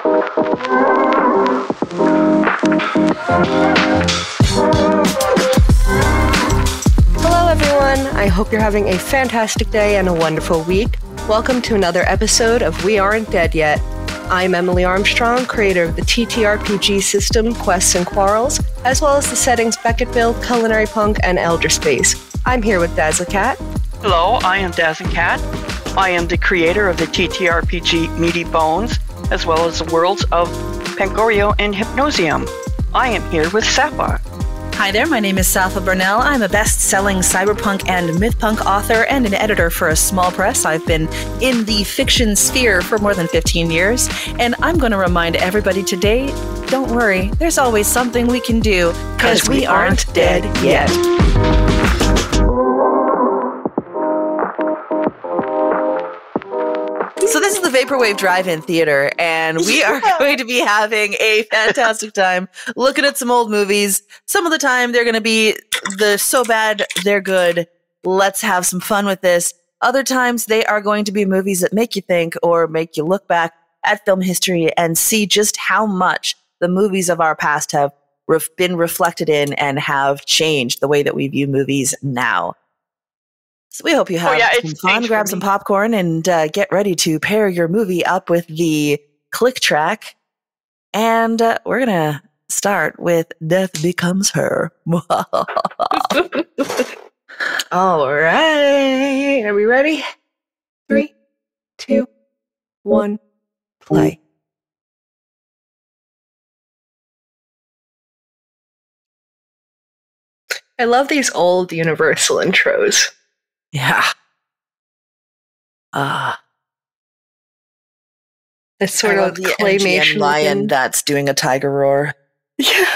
Hello everyone, I hope you're having a fantastic day and a wonderful week. Welcome to another episode of We Aren't Dead Yet. I'm Emily Armstrong, creator of the ttrpg system Quests and Quarrels, as well as the settings Beckett Build, Culinary Punk, and Elder Space. I'm here with Dazzlecat. Hello, I am Dazzlecat. I am the creator of the ttrpg Meaty Bones, as well as the worlds of Pangorio and Hypnosium. I am here with Sapha. Hi there, my name is Sapha Burnell. I'm a best-selling cyberpunk and mythpunk author and an editor for a small press. I've been in the fiction sphere for more than 15 years, and I'm going to remind everybody today, don't worry, there's always something we can do, because we aren't dead yet. So this is the Vaporwave Drive-In Theater, and we are going to be having a fantastic time looking at some old movies. Some of the time, they're going to be the so bad, they're good. Let's have some fun with this. Other times, they are going to be movies that make you think or make you look back at film history and see just how much the movies of our past have been reflected in and have changed the way that we view movies now. So we hope you have some fun, grab some popcorn, and get ready to pair your movie up with the click track. And we're going to start with Death Becomes Her. All right. Are we ready? 3, 2, 1, play. I love these old Universal intros. Yeah. It's sort of the claymation lion that's doing a tiger roar. Yeah.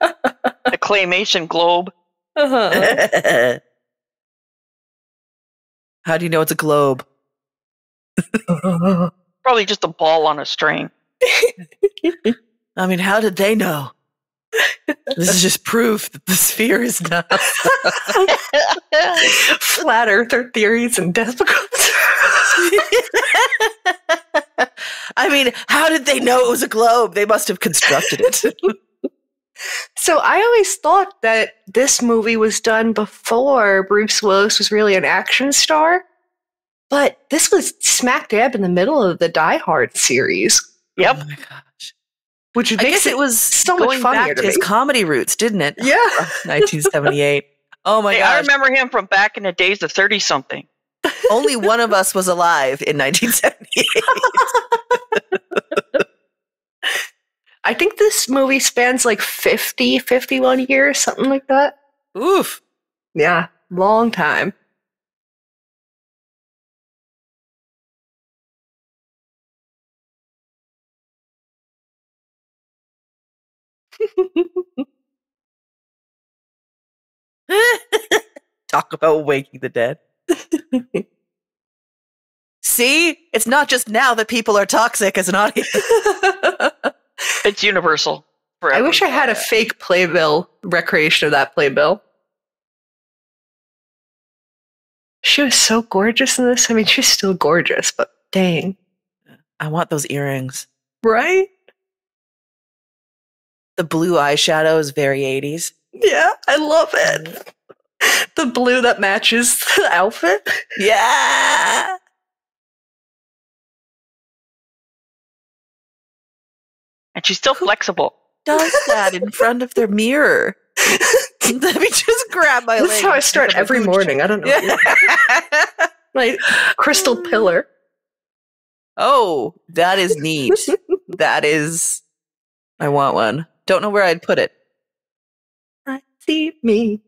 The claymation globe. Uh-huh. How do you know it's a globe? Probably just a ball on a string. I mean, how did they know? This is just proof that the sphere is not. Flat earther theories and death becomes. I mean, how did they know it was a globe? They must have constructed it. So I always thought that this movie was done before Bruce Willis was really an action star, but this was smack dab in the middle of the Die Hard series. Yep. Oh my gosh. Which makes it was so much funnier to his comedy roots, didn't it? Yeah. 1978. Oh my gosh. I remember him from back in the days of 30-something. Only one of us was alive in 1978. I think this movie spans like 50, 51 years, something like that. Oof. Yeah, long time. Talk about waking the dead. See? It's not just now that people are toxic as an audience. It's universal. Forever. I wish I had a fake playbill recreation of that playbill. She was so gorgeous in this. I mean, she's still gorgeous, but dang. I want those earrings. Right? The blue eyeshadow is very 80s. Yeah, I love it. The blue that matches the outfit. Yeah. And she's still flexible. Does that in front of their mirror? Let me just grab my leg. That's how I start every morning. I don't know. Yeah. My crystal pillar. Oh, that is neat. That is... I want one. Don't know where I'd put it. I see me.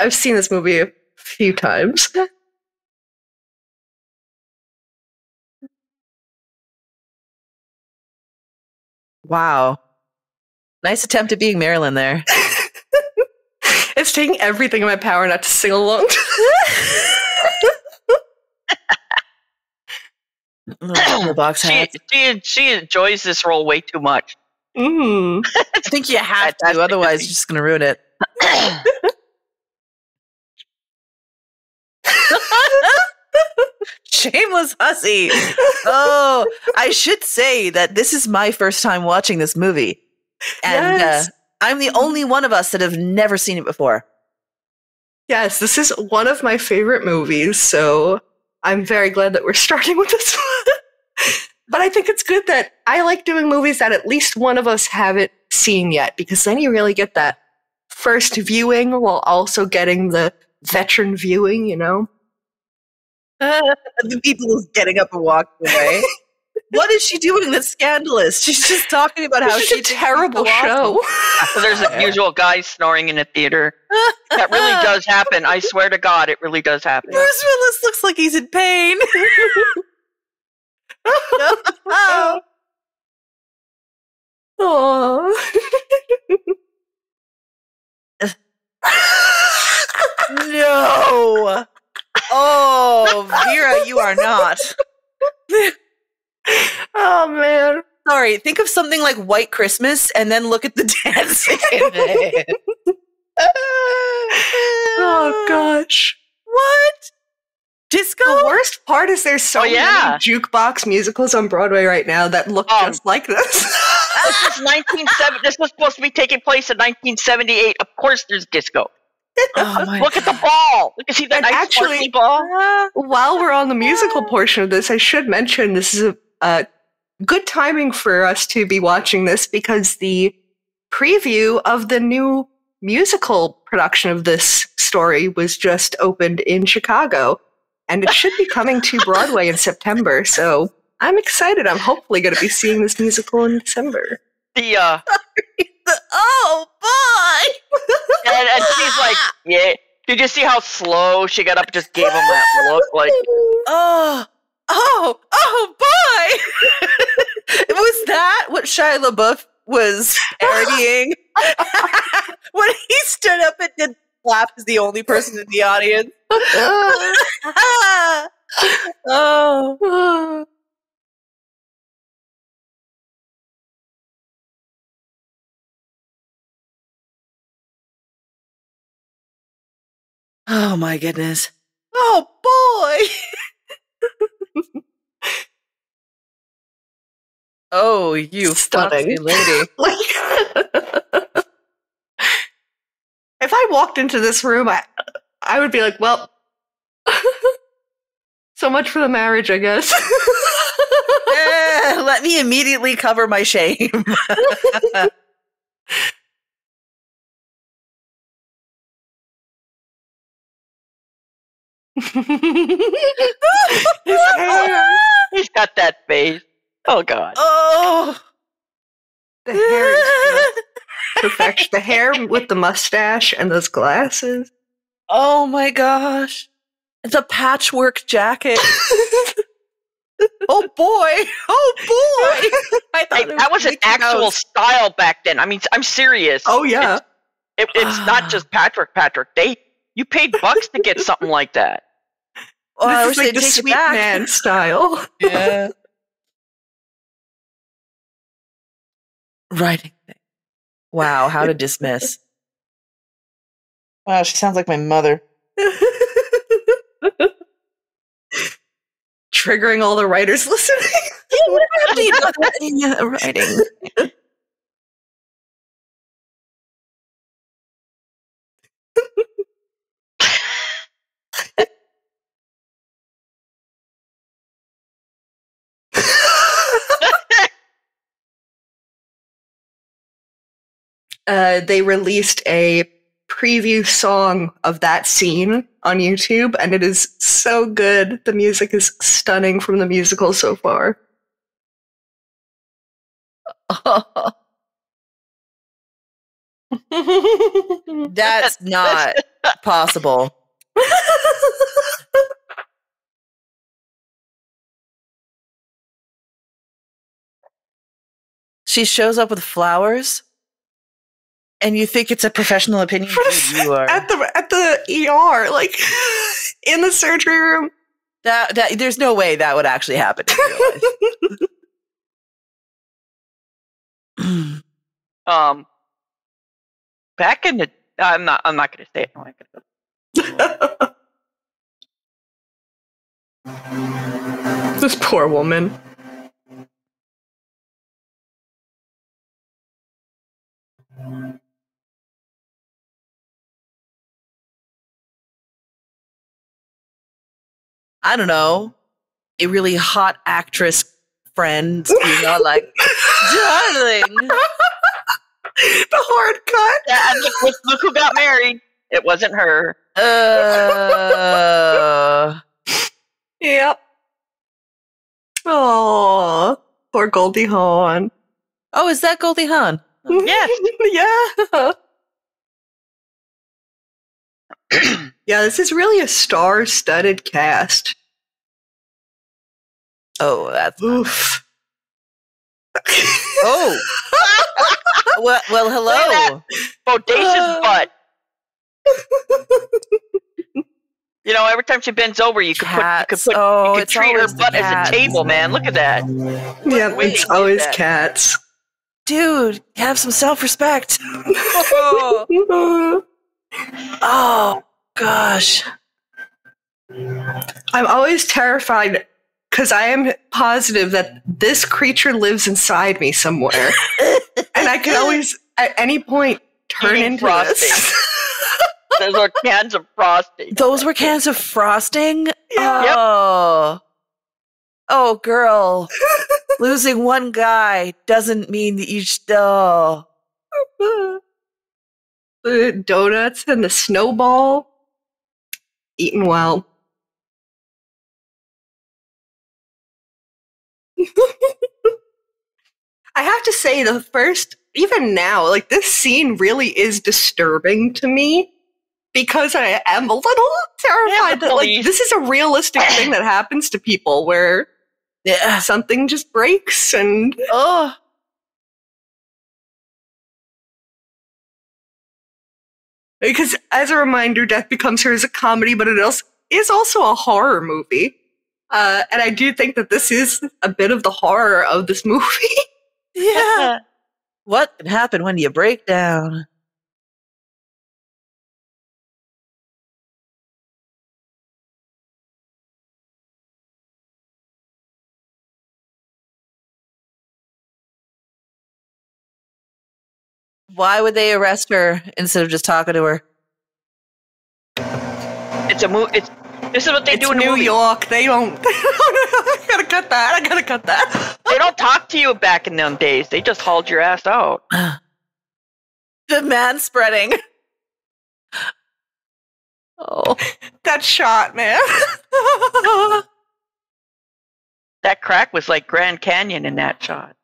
I've seen this movie a few times. Wow. Nice attempt at being Marilyn there. It's taking everything in my power not to sing along. The box hat. She enjoys this role way too much. Mm. I think you have to, otherwise you're just going to ruin it. Shameless hussy. Oh, I should say that this is my first time watching this movie. And Yes. I'm the only one of us that have never seen it before. Yes, this is one of my favorite movies, so I'm very glad that we're starting with this one. But I think it's good that I like doing movies that at least one of us haven't seen yet, because then you really get that first viewing while also getting the veteran viewing, you know? The people who's getting up and walking away. What is she doing that's scandalous? She's just talking about how This she is a terrible show. So there's a usual guy snoring in a theater. That really does happen. I swear to God, it really does happen. Bruce Willis looks like he's in pain. Oh. No. Oh, Vera, you are not. Oh, man. Sorry, think of something like White Christmas and then look at the dancing in it. Oh, gosh. What? Disco? The worst part is there's so many jukebox musicals on Broadway right now that look just like this. This is 1970. This was supposed to be taking place in 1978. Of course, there's disco. Oh my Look at the ball. Look, see that nice sparkly ball. While we're on the musical portion of this, I should mention this is a good timing for us to be watching this because the preview of the new musical production of this story was just opened in Chicago, and it should be coming to Broadway in September. So I'm excited. I'm hopefully going to be seeing this musical in December. Oh boy! And she's like, yeah. Did you see how slow she got up and just gave him that look? Like, oh boy! Was that what Shia LaBeouf was parodying? When he stood up and did clap as the only person in the audience. Oh. Oh my goodness. Oh boy. Oh, you Stunning foxy lady. If I walked into this room, I would be like, well, so much for the marriage, I guess. Let me immediately cover my shame. his hair. He's got that face. Oh God. Oh. The hair is perfection. The hair with the mustache and those glasses. Oh my gosh. It's a patchwork jacket. Oh boy. Oh boy. I thought that was an actual style back then. I mean, I'm serious. Oh yeah. It's not just Patrick. You paid bucks to get something like that. Well, this is like the sweet man style. Yeah. Writing thing. Wow, how to dismiss. Wow, she sounds like my mother. Triggering all the writers listening. Writing. They released a preview song of that scene on YouTube, and it is so good. The music is stunning from the musical so far. That's not possible. She shows up with flowers, and you think it's a professional opinion? You are at the ER, like in the surgery room. That there's no way that would actually happen in real life. Back in the, I'm not going to say it. No, I'm gonna This poor woman. I don't know, a really hot actress friend being all like, darling. The hard cut. Yeah, and look who got married. It wasn't her. Yep. Oh, poor Goldie Hawn. Oh, is that Goldie Hawn? Yes. Yeah. Yeah, this is really a star-studded cast. Oh, that's oof. Oh. well, hello. Bodacious butt. You know, every time she bends over, you could treat her butt as a table, man. Look at that. Yeah, it's always cats. Dude, have some self-respect. Oh, gosh. I'm always terrified because I am positive that this creature lives inside me somewhere. And I can always, at any point, turn into this. Those are cans of frosting. Those were cans of frosting? Yeah. Oh. Oh, girl. Losing one guy doesn't mean that you still... The donuts and the snowball. Eating well. I have to say, the first, even now, like, this scene really is disturbing to me because I am a little terrified that, like, this is a realistic thing that happens to people where something just breaks and... Oh. Because, as a reminder, Death Becomes Her is a comedy, but it is also a horror movie. And I do think that this is a bit of the horror of this movie. Yeah. What can happen when you break down? Why would they arrest her instead of just talking to her? It's a movie. This is what they do in New York. They don't. I gotta cut that. They don't talk to you back in them days. They just hauled your ass out. The man spreading. Oh, that shot, man. That crack was like Grand Canyon in that shot.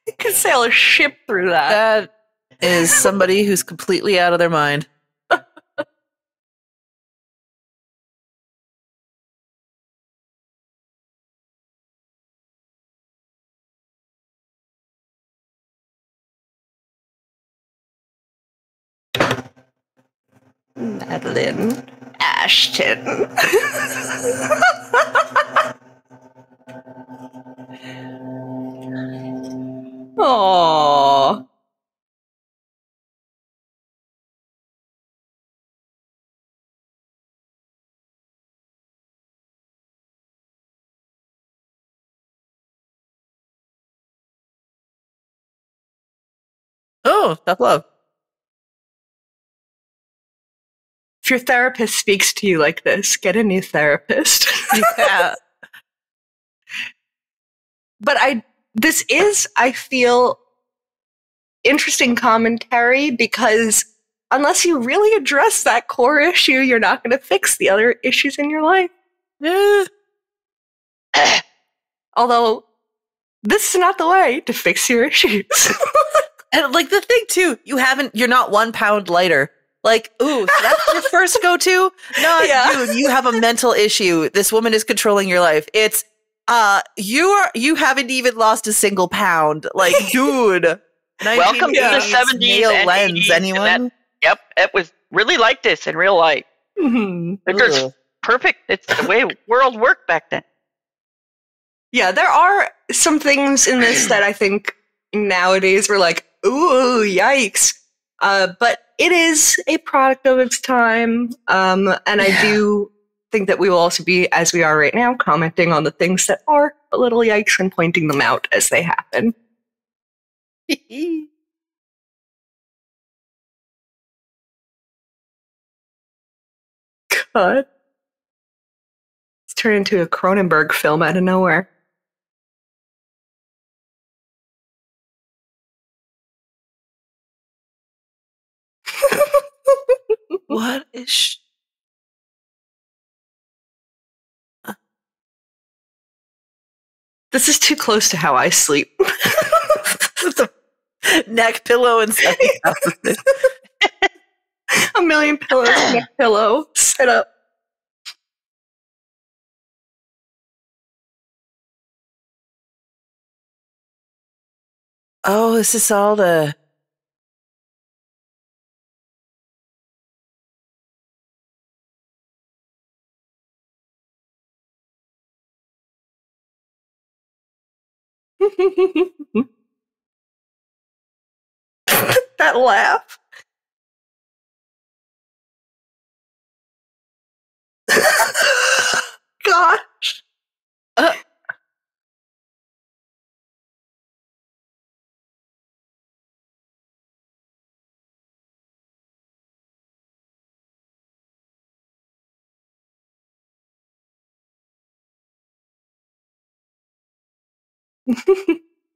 You could sail a ship through that. That is somebody who's completely out of their mind. Madeline Ashton. Aww. Oh, tough love. If your therapist speaks to you like this, get a new therapist. Yeah. But this is, I feel, interesting commentary because unless you really address that core issue, you're not going to fix the other issues in your life. Although, this is not the way to fix your issues. And like the thing too, you're not 1 pound lighter. Like, ooh, so that's your first go-to? No, dude, you have a mental issue. This woman is controlling your life. It's, you haven't even lost a single pound. Like, dude. Welcome to the 70s male and lens, 80s. anyone? Yep, it was really like this in real life. Mm-hmm. They're just perfect. It's the way world worked back then. Yeah, there are some things in this that I think nowadays we're like, ooh, yikes. But it is a product of its time. And I do think that we will also be, as we are right now, commenting on the things that are a little yikes and pointing them out as they happen. God. It's turned into a Cronenberg film out of nowhere. What is This is too close to how I sleep. neck pillow and stuff? A million pillows, neck pillow, sit up. Oh, is this all the... That laugh. Gosh.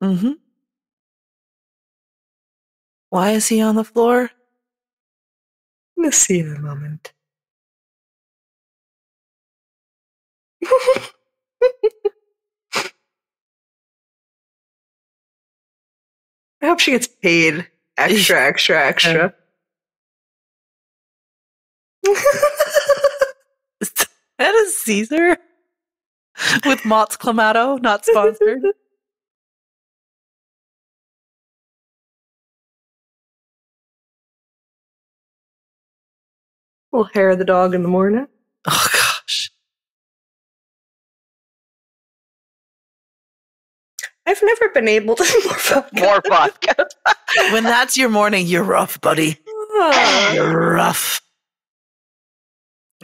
Mm-hmm. Why is he on the floor? Let's see in a moment. I hope she gets paid extra. That is Caesar with Mott's Clamato, not sponsored. We'll hair the dog in the morning. Oh gosh. I've never been able to More vodka. When that's your morning, you're rough, buddy. You're rough.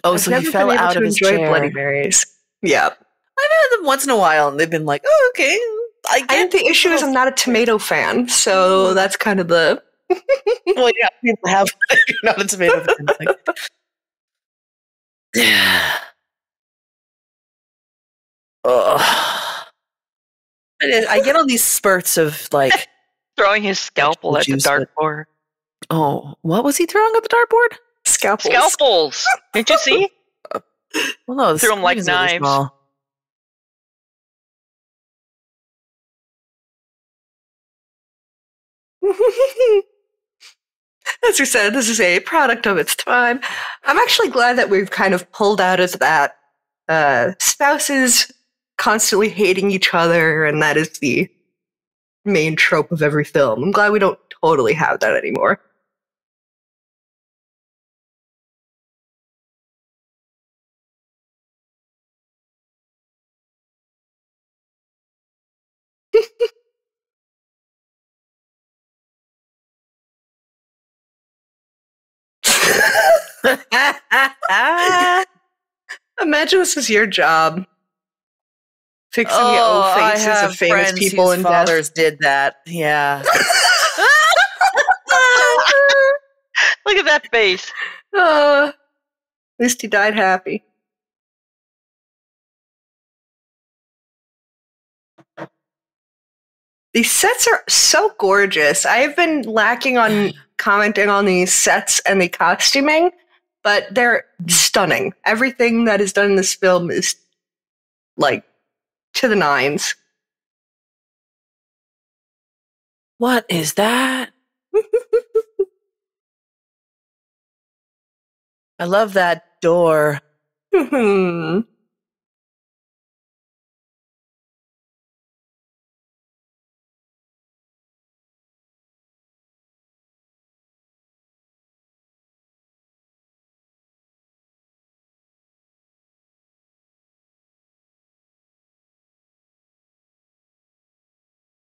Oh, I've so never he fell been able out to of his enjoy chair. Bloody Marys. Yeah. I've had them once in a while, and they've been like, "Oh, okay." I think the issue is I'm not a tomato fan, so that's kind of the... Well, yeah, people have. You're not a tomato fan. Like, yeah. I get on these spurts of like Throwing his scalpel at the juice, but- dartboard. Oh, what was he throwing at the dartboard? Scalpels. Scalpels! Didn't you see? Well, no, the Threw 'em like screen is really knives. small. As we said, this is a product of its time. I'm actually glad that we've kind of pulled out of that spouses constantly hating each other, and that is the main trope of every film. I'm glad we don't totally have that anymore. Imagine this was your job. Fixing the O faces of famous people in fathers did that. Yeah. Look at that face. At least he died happy. These sets are so gorgeous. I've been lacking on commenting on these sets and the costuming, but they're stunning. Everything that is done in this film is like to the nines. What is that? I love that door.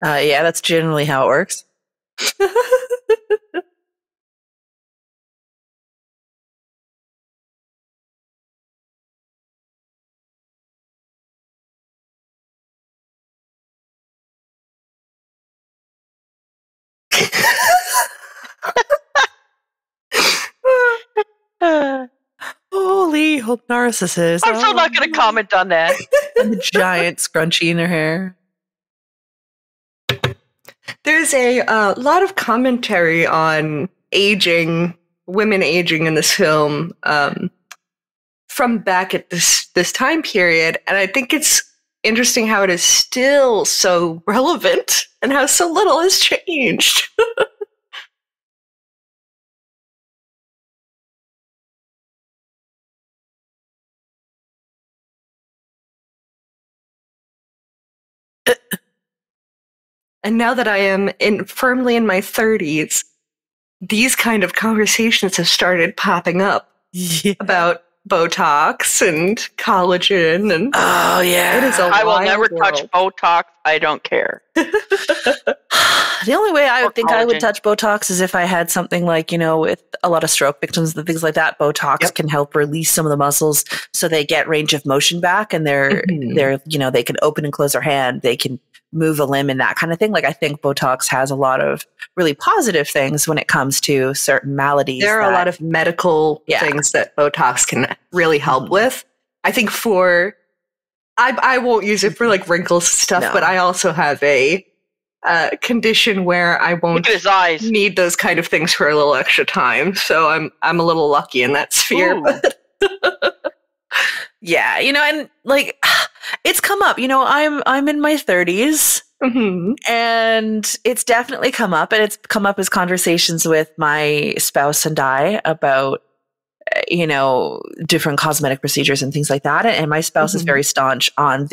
Yeah, that's generally how it works. evil narcissist. I'm still not going to comment on that. And the giant scrunchie in her hair. There's a lot of commentary on women aging in this film from back at this time period, and I think it's interesting how it is still so relevant and how so little has changed. And now that I am firmly in my 30s, these kind of conversations have started popping up about Botox and collagen, and oh yeah, it is I will never world. touch Botox. I don't care. The only way I would think I would touch Botox is if I had something like, with a lot of stroke victims and things like that. Botox can help release some of the muscles so they get range of motion back, and they're they can open and close their hand, they can move a limb and that kind of thing. Like, I think Botox has a lot of really positive things when it comes to certain maladies. There are a lot of medical things that Botox can really help with. I think I won't use it for like wrinkles stuff, but I also have a condition where I won't need those kind of things for a little extra time. So I'm a little lucky in that sphere. Yeah, and like it's come up. I'm in my 30s, and it's definitely come up, and it's come up as conversations with my spouse and I about different cosmetic procedures and things like that. And my spouse is very staunch on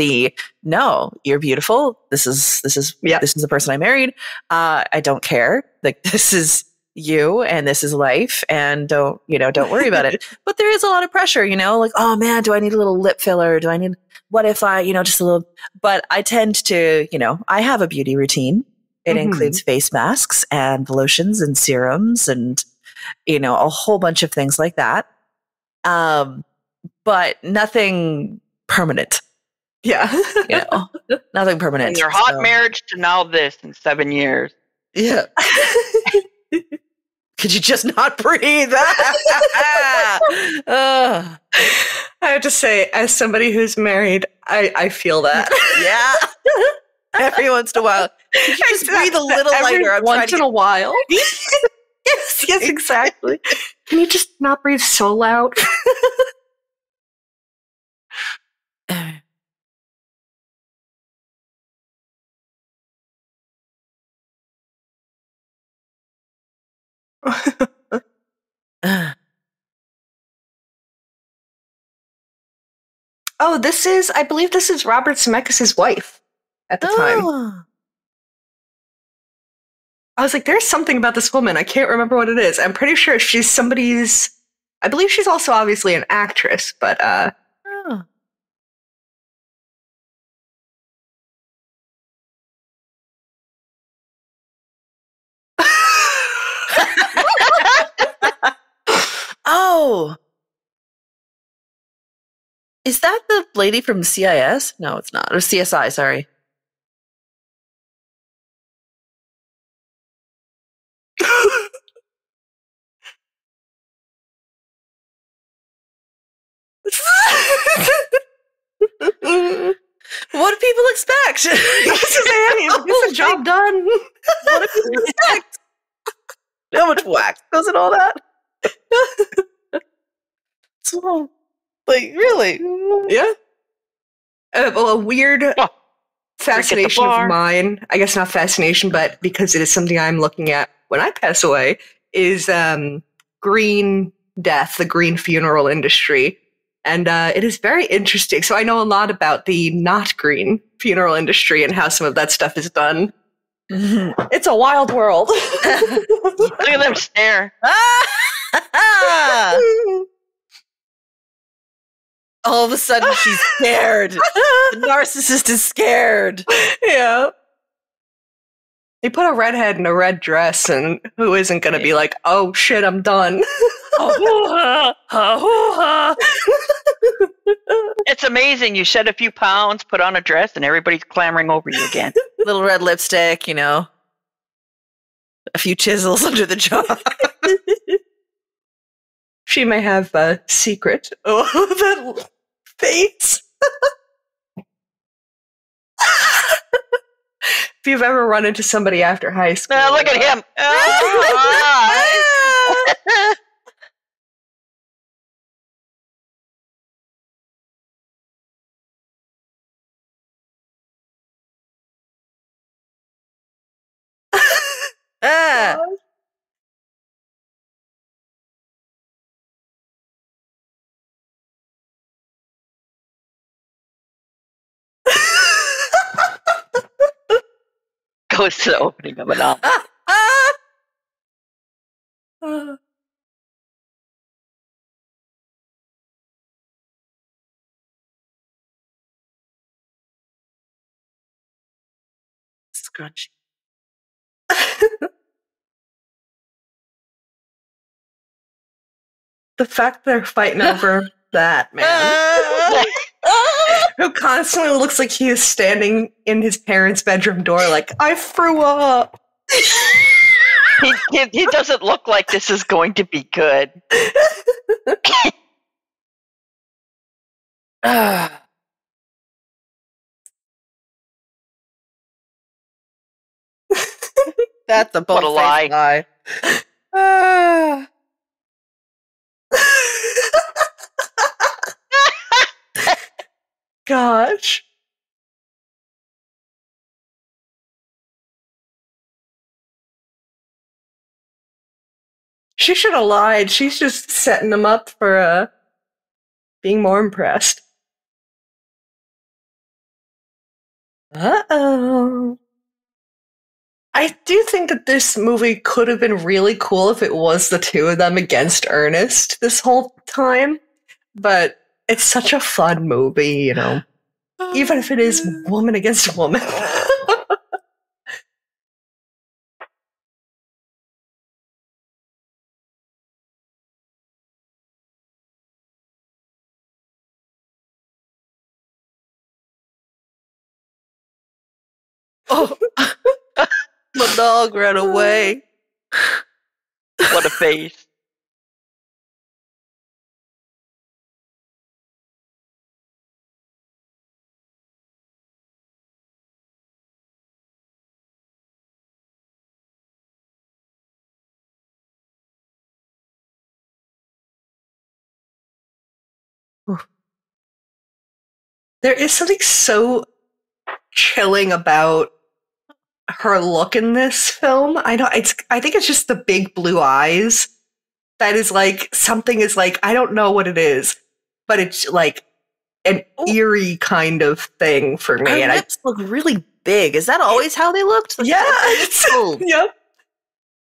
no, you're beautiful. This is the person I married. I don't care. Like, this is you and this is life, and don't worry about it. But there is a lot of pressure, like, oh man, do I need a little lip filler? What if I, just a little, but I tend to, I have a beauty routine. It includes face masks and lotions and serums and, a whole bunch of things like that. But nothing permanent. Yeah. Nothing permanent. From your hot marriage to now this in 7 years. Yeah. Could you just not breathe? I have to say, as somebody who's married, I feel that. Yeah. Every once in a while. Could you just breathe a little lighter? Once in a while. Yes, exactly. Can you just not breathe so loud? Oh, I believe this is Robert Zemeckis' wife at the time. I was like, there's something about this woman. I can't remember what it is. I'm pretty sure she's I believe she's also obviously an actress, but Oh. Is that the lady from CIS? No, it's not. Or CSI, sorry. What do people expect? This is Annie. This is job done. What do people expect? How much wax goes in all that? So, like, really? Yeah. Well, a weird fascination of mine, I guess not fascination, but because it is something I'm looking at when I pass away, is green death, the green funeral industry. And it is very interesting. So I know a lot about the not green funeral industry and how some of that stuff is done. It's a wild world. Look at them stare. All of a sudden, she's scared. The narcissist is scared. Yeah. They put a redhead in a red dress, and who isn't going to be like, oh shit, I'm done. It's amazing. You shed a few pounds, put on a dress, and everybody's clamoring over you again. Little red lipstick, a few chisels under the jaw. She may have a secret. Oh, that face. If you've ever run into somebody after high school. Look at him. Goes to the opening of an album. Scrunch. The fact they're fighting over that man, who constantly looks like he is standing in his parents' bedroom door, like I threw up. He doesn't look like this is going to be good. That's a What a lie. Gosh. She should have lied. She's just setting him up for being more impressed. Uh-oh. I do think that this movie could have been really cool if it was the two of them against Ernest this whole time. But it's such a fun movie, you know. Even if it is woman against woman. Oh, my dog ran away. What a face. There is something so chilling about her look in this film. I think it's just the big blue eyes that is like something is like I don't know what it is, but it's like an eerie kind of thing for me. Her lips look really big. Is that always how they looked? Yeah, yep.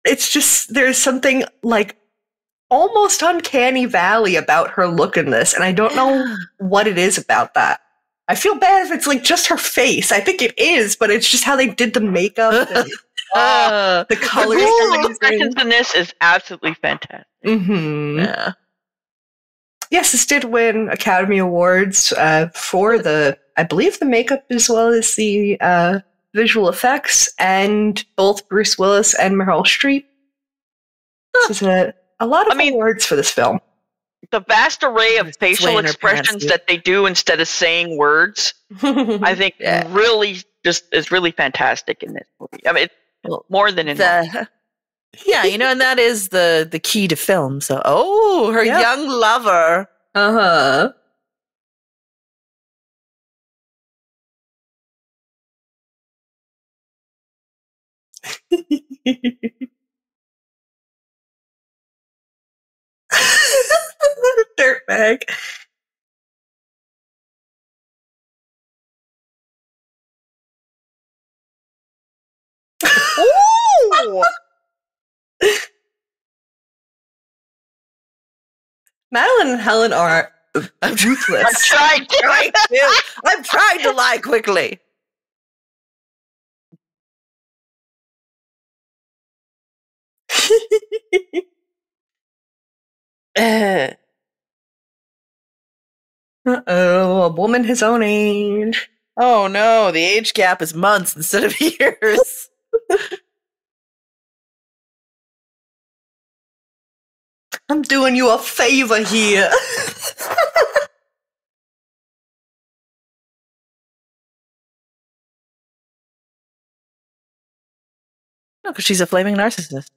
It's just there's something like almost uncanny valley about her look in this, and I don't know what it is about that. I feel bad if it's like just her face. I think it is, but it's just how they did the makeup and the colors. The expressions in this is absolutely fantastic. Mm-hmm. Yeah. Yes, this did win Academy Awards for I believe the makeup as well as the visual effects, and both Bruce Willis and Meryl Streep. This is a lot of awards for this film. The vast array of facial expressions that they do instead of saying words, I think really just is really fantastic in this movie. I mean, it's more than enough. Yeah, you know, and that is the key to film. So, her young lover. Uh-huh. Dirtbag. Ooh! Madeline and Helen are ruthless. I'm trying to lie quickly. Uh-oh, a woman his own age. Oh no, the age gap is months instead of years. I'm doing you a favor here. No, because she's a flaming narcissist.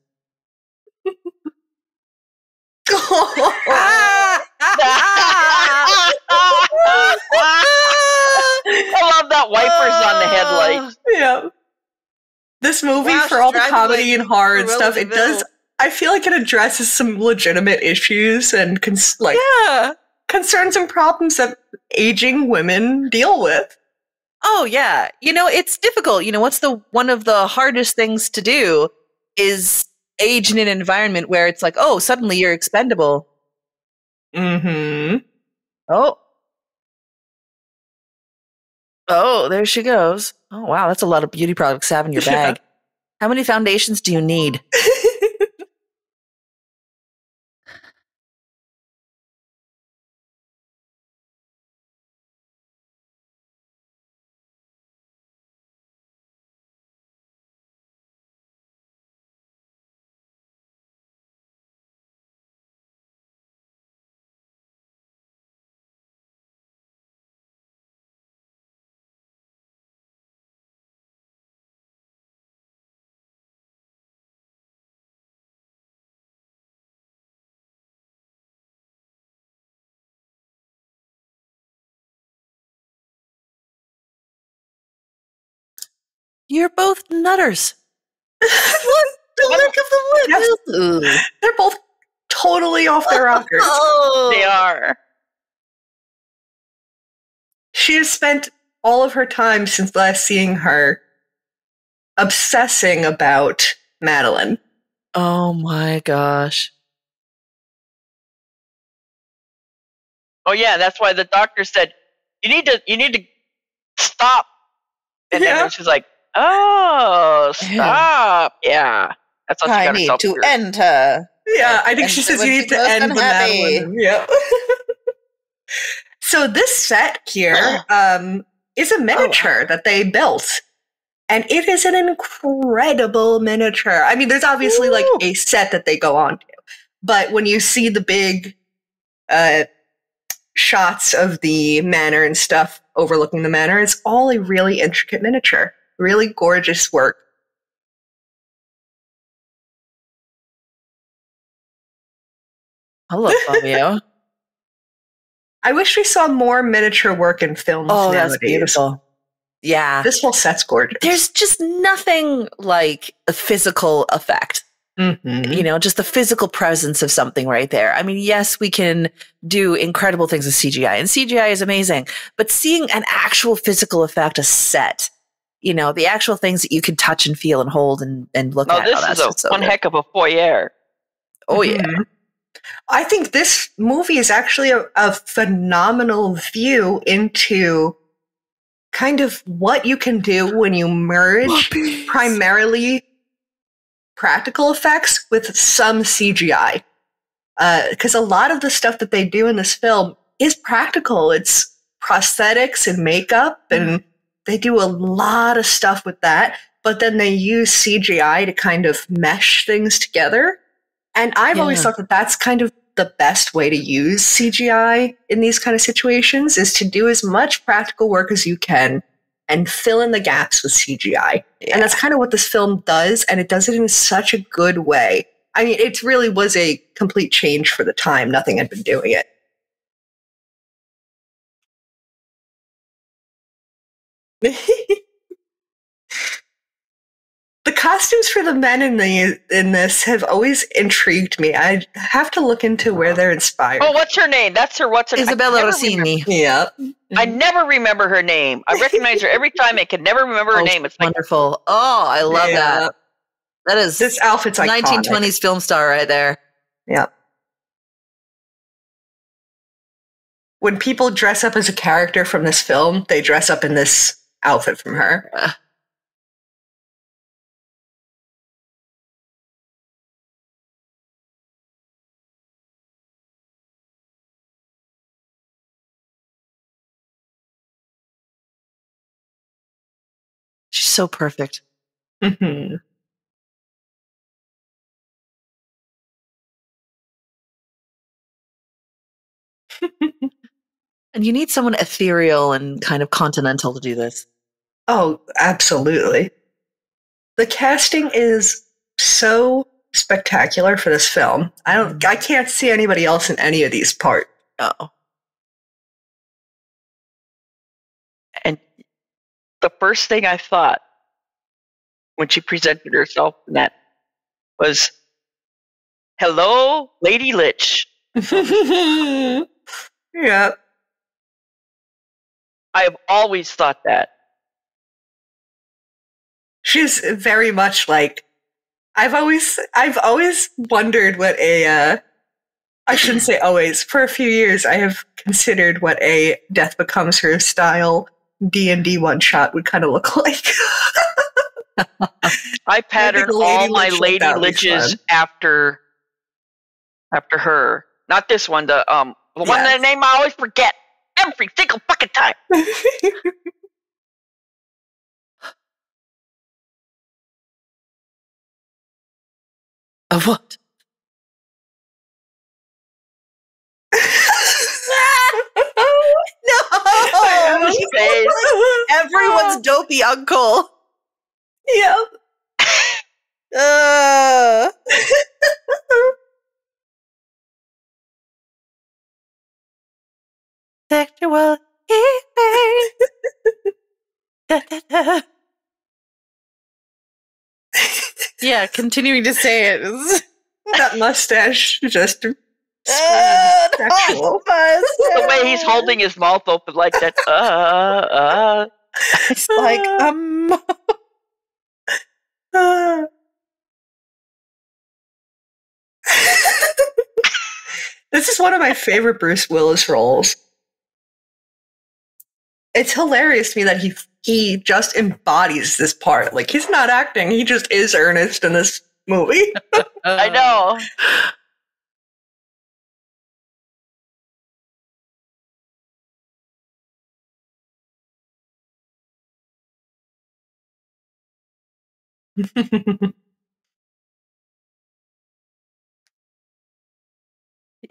I love that wipers on the headlights. Yeah. This movie, Wow, for all the she's comedy driving and horror and like stuff, it does. I feel like it addresses some legitimate issues and concerns and problems that aging women deal with. Oh yeah. It's difficult. What's one of the hardest things to do is age in an environment where it's like, oh, suddenly you're expendable. Mm-hmm. Oh, there she goes. Oh wow, that's a lot of beauty products to have in your bag. Yeah. How many foundations do you need? You're both nutters. What? The look of the Yes. They're both totally off their rockers. Oh. They are. She has spent all of her time since last seeing her obsessing about Madeline. Oh my gosh. Oh yeah, that's why the doctor said you need to stop. And then she's like, "Oh, stop! Yeah, that's what she got herself to through. Enter." Yeah, I think she says you need to end the Madeline. Yeah. So this set here is a miniature that they built. And it is an incredible miniature. I mean, there's obviously like a set that they go on to. But when you see the big shots of the manor and stuff overlooking the manor, it's all a really intricate miniature. Really gorgeous work. Hello, Fabio. I wish we saw more miniature work in films nowadays. That's beautiful. Yeah. This whole set's gorgeous. There's just nothing like a physical effect. Mm-hmm. Just the physical presence of something right there. I mean, yes, we can do incredible things with CGI, and CGI is amazing, but seeing an actual physical effect, a set, the actual things that you can touch and feel and hold and look at. This is one heck of a foyer. Oh, yeah. I think this movie is actually a phenomenal view into kind of what you can do when you merge primarily practical effects with some CGI. Because a lot of the stuff that they do in this film is practical. It's prosthetics and makeup, and they do a lot of stuff with that. But then they use CGI to kind of mesh things together. And I've always thought that that's kind of the best way to use CGI in these kind of situations, is to do as much practical work as you can and fill in the gaps with CGI. Yeah. And that's kind of what this film does, and it does it in such a good way. I mean, it really was a complete change for the time. Nothing had been doing it. The costumes for the men in this have always intrigued me. I have to look into where they're inspired. Oh, what's her name? That's her. What's her name? Isabella Rossini. Yeah. I never remember her name. I recognize her every time. I can never remember her name. It's wonderful. Oh, I love that. That is this outfit's iconic. 1920s film star right there. Yeah. When people dress up as a character from this film, they dress up in this outfit from her. She's so perfect. Mm-hmm. And you need someone ethereal and kind of continental to do this. Oh, absolutely. The casting is so spectacular for this film. I can't see anybody else in any of these parts. Oh. And the first thing I thought when she presented herself in that was, "Hello, Lady Lich." Yeah. I have always thought that. She's very much like, I've always wondered what a I shouldn't say always. For a few years, I have considered what a Death Becomes Her style D&D one shot would kind of look like. I patterned all my Lady Liches after her. Not this one, the one that name I always forget every single fucking time. Of what? No! Everyone's dopey uncle. Yep. Sexual Yeah, continuing to say it. That mustache just The way he's holding his mouth open like that. It's like, This is one of my favorite Bruce Willis roles. It's hilarious to me that he just embodies this part. Like, he's not acting, he just is Ernest in this movie. I know.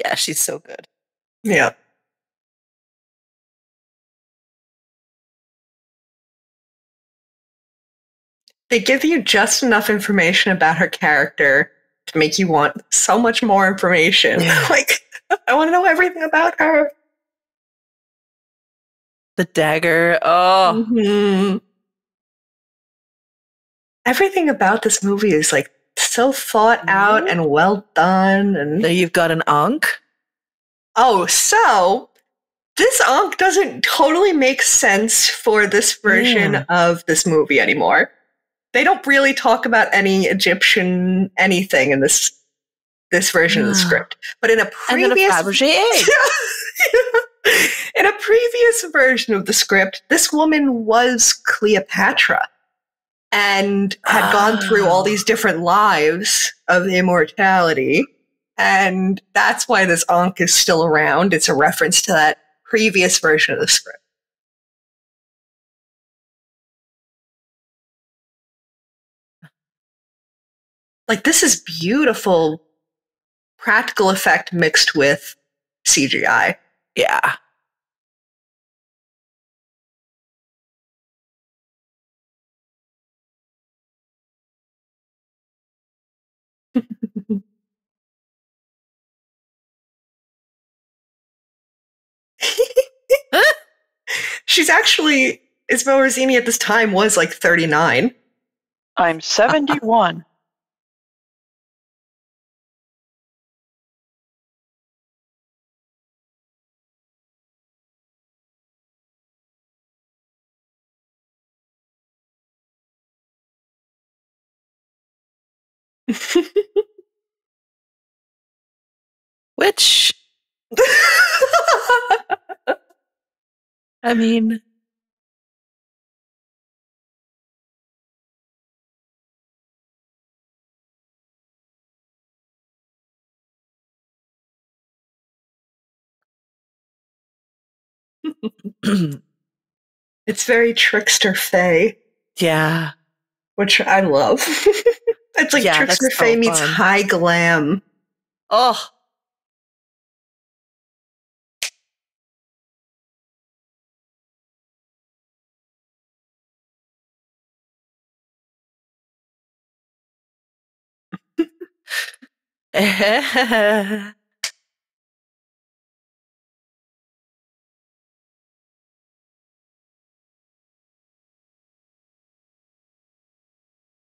Yeah, she's so good. Yeah. They give you just enough information about her character to make you want so much more information. Yeah. Like, I want to know everything about her. The dagger. Oh. Mm-hmm. Everything about this movie is like so thought out and well done. And There you've got an Ankh. oh, so this Ankh doesn't totally make sense for this version of this movie anymore. They don't really talk about any Egyptian anything in this version of the script. But in a previous in a previous version of the script, this woman was Cleopatra and had gone through all these different lives of immortality. And that's why this Ankh is still around. It's a reference to that previous version of the script. Like, this is beautiful practical effect mixed with CGI. Yeah. She's actually, Isabel Rossini at this time was like 39. I'm 71. Which, I mean, It's very trickster Faye, yeah. which I love. It's like Yeah, trickster that's so Faye meets fun. high glam. Oh,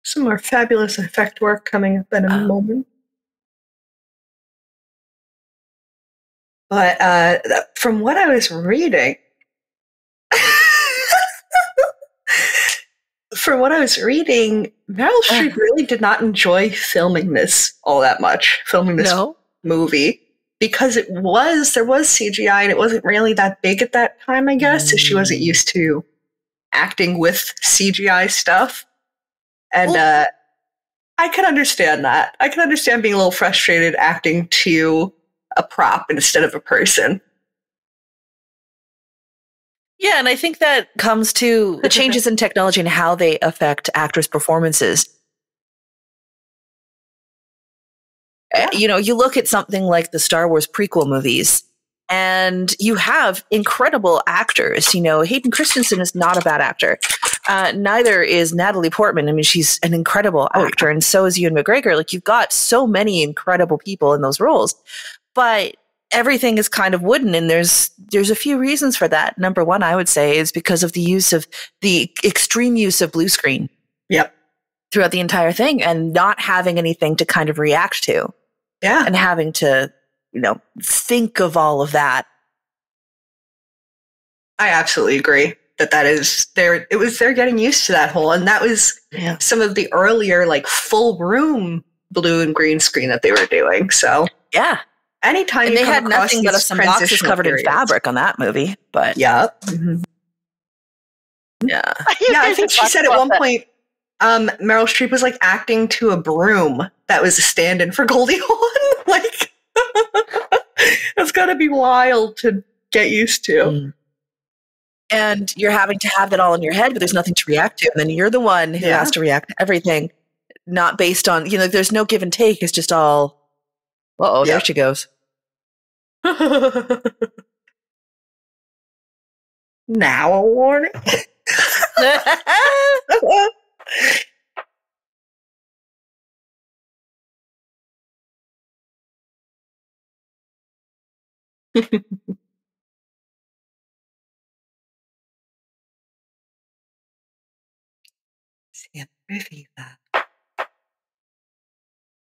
Some more fabulous effect work coming up in a moment. But from what I was reading, Meryl Streep really did not enjoy filming this all that much, filming this movie, because there was CGI and it wasn't really that big at that time, I guess, so she wasn't used to acting with CGI stuff. And I can understand that. I can understand being a little frustrated acting to a prop instead of a person. Yeah, and I think that comes to the changes in technology and how they affect actors' performances. Yeah. You know, you look at something like the Star Wars prequel movies, and you have incredible actors. You know, Hayden Christensen is not a bad actor. Neither is Natalie Portman. I mean, she's an incredible actor, and so is Ewan McGregor. Like, you've got so many incredible people in those roles, but everything is kind of wooden, and there's a few reasons for that. Number one, I would say, is because of the extreme use of blue screen. Yep. Throughout the entire thing, and not having anything to kind of react to. Yeah. And having to, you know, think of all of that. I absolutely agree that is they're getting used to that whole, and that was some of the earlier like full room blue and green screen that they were doing. So yeah. Anytime and you they come had across nothing but some boxes covered in fabric on that movie, but yeah. Mm-hmm. Yeah. I think she said at one point Meryl Streep was like acting to a broom that was a stand-in for Goldie Hawn. Like, that's gotta be wild to get used to. Mm. And you're having to have that all in your head, but there's nothing to react to. And then you're the one who has to react to everything, not based on, you know, there's no give and take. It's just all, there she goes. Now a warning.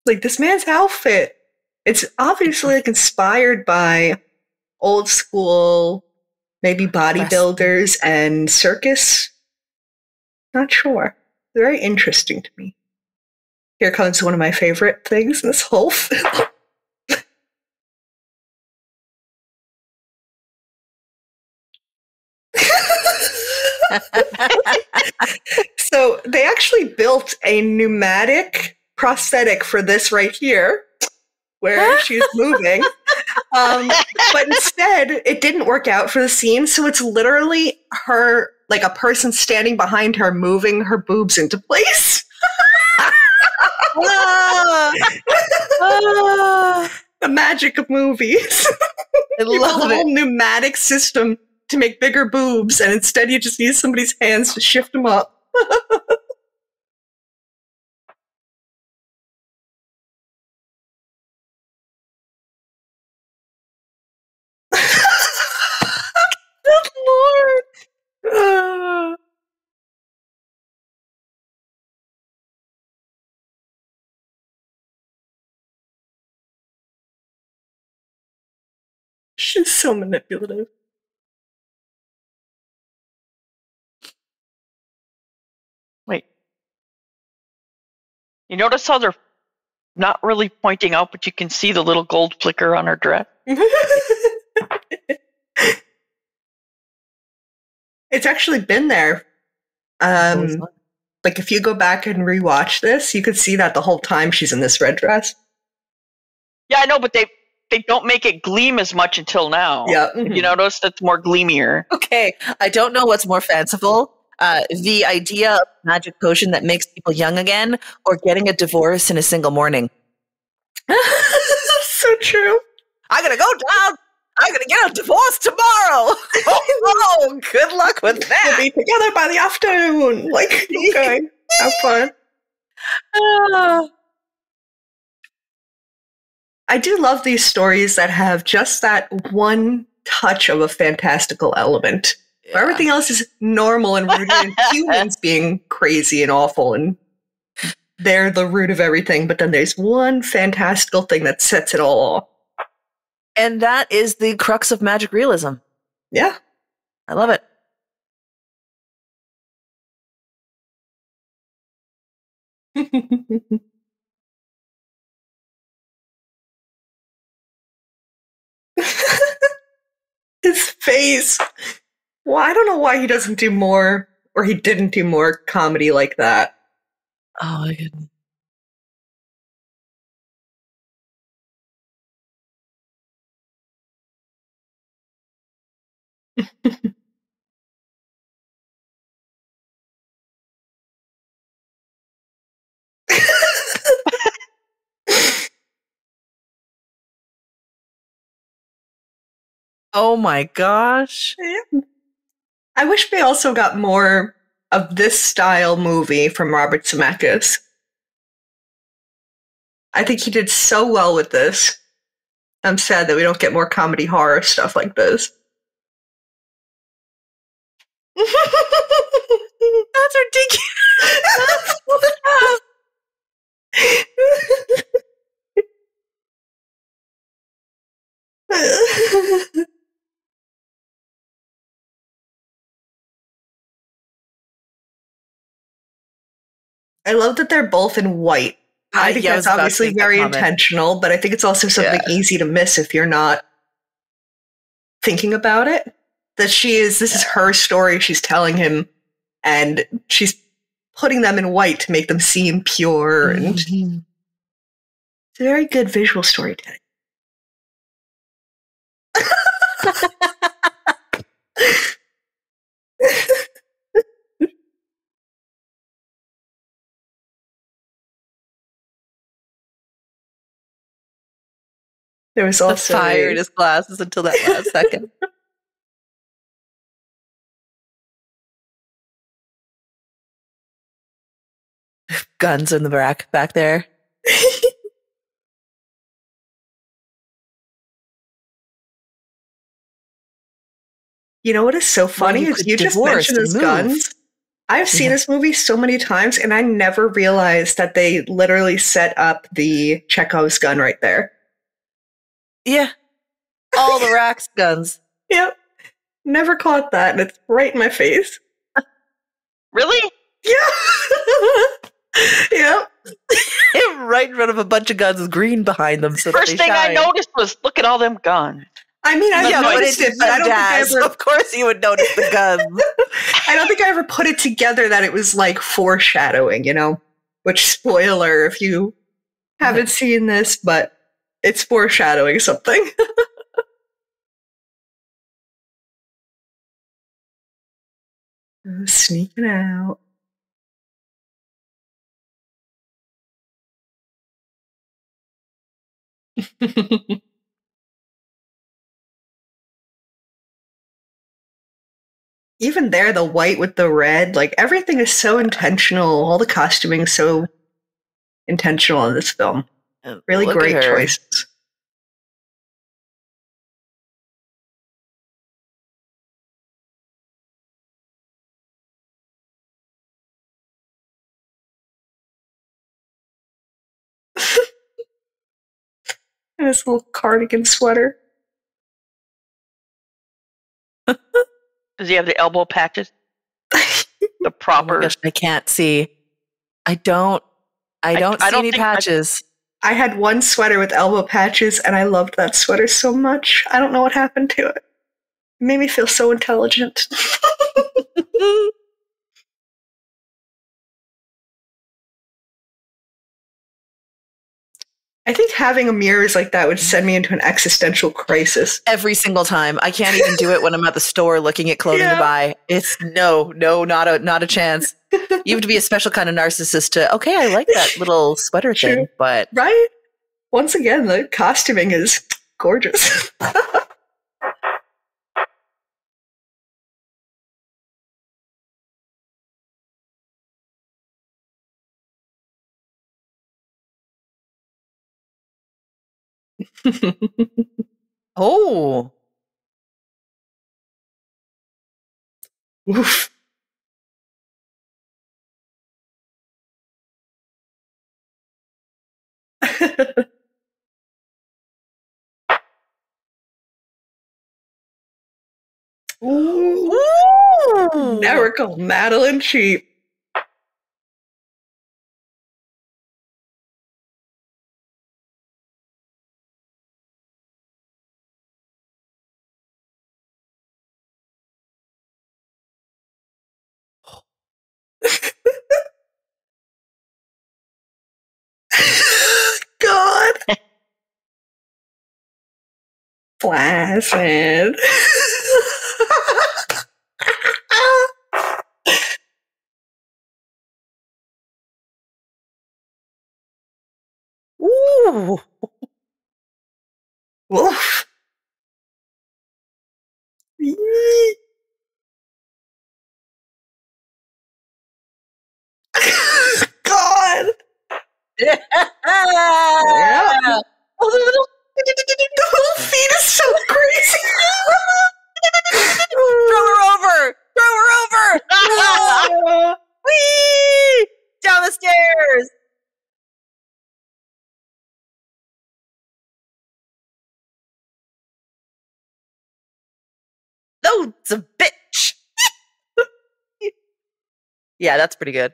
Like, this man's outfit, it's obviously like inspired by old school, maybe bodybuilders and circus. Not sure. Very interesting to me. Here comes one of my favorite things in this whole film. So they actually built a pneumatic prosthetic for this right here, where she's moving. But instead, it didn't work out for the scene, so it's literally her, like a person standing behind her, moving her boobs into place. The magic of movies. I love a whole pneumatic system to make bigger boobs, and instead you just use somebody's hands to shift them up. Good Lord. She's so manipulative. Wait. You notice how they're not really pointing out, but you can see the little gold flicker on her dress? It's actually been there. Like, if you go back and rewatch this, you could see that the whole time she's in this red dress. Yeah, I know, but they don't make it gleam as much until now. Yeah. Mm-hmm. You notice that's more gleamier. Okay, I don't know what's more fanciful. The idea of a magic potion that makes people young again, or getting a divorce in a single morning. So true. I'm going to go down. I'm going to get a divorce tomorrow. Oh, good luck with that. We'll be together by the afternoon. Like, okay, have fun. I do love these stories that have just that one touch of a fantastical element. Where everything else is normal and rooted in humans being crazy and awful, and they're the root of everything, but then there's one fantastical thing that sets it all off. And that is the crux of magic realism. Yeah. I love it. His face. Well, I don't know why he doesn't do more, or he didn't do more comedy like that. Oh my goodness. Oh my gosh. Yeah. I wish we also got more of this style movie from Robert Zemeckis. I think he did so well with this. I'm sad that we don't get more comedy horror stuff like this. That's ridiculous. I love that they're both in white. I think that's obviously very intentional, but I think it's also something easy to miss if you're not thinking about it. That this is her story she's telling him, and she's putting them in white to make them seem pure, and it's a very good visual storytelling. There was also the fire in his glasses until that last second. Guns in the back there. You know what is so funny is you just mentioned his guns. I've seen this movie so many times, and I never realized that they literally set up the Chekhov's gun right there. Yeah. All the Rax guns. Yep. Never caught that, and it's right in my face. Really? Yeah. Yep. Right in front of a bunch of guns with green behind them. So First thing I noticed was, look at all them guns. I mean, I noticed it, but I don't think I ever... Of course you would notice the guns. I don't think I ever put it together that it was like foreshadowing, you know? Which, spoiler if you haven't seen this, but it's foreshadowing something. Sneaking out. Even there, the white with the red, like everything is so intentional. All the costuming is so intentional in this film. Really great choices. And his little cardigan sweater. Does he have the elbow patches? The proper. Oh gosh, I can't see. I don't see any patches. I had one sweater with elbow patches, and I loved that sweater so much. I don't know what happened to it. It made me feel so intelligent. I think having a mirrors like that would send me into an existential crisis. Every single time. I can't even do it when I'm at the store looking at clothing to buy. It's no, not a chance. You have to be a special kind of narcissist to, okay, I like that little sweater thing, but... Right? Once again, the costuming is gorgeous. Oh. Oof. Ooh. Ooh. Never call Madeline cheap. God. Flaccid. Ooh. Woof. Yee. God. Yeah. Yeah. Oh, the little feet is so crazy. Throw her over! Throw her over! Oh. Whee! Down the stairs! No, it's a bitch! Yeah, that's pretty good.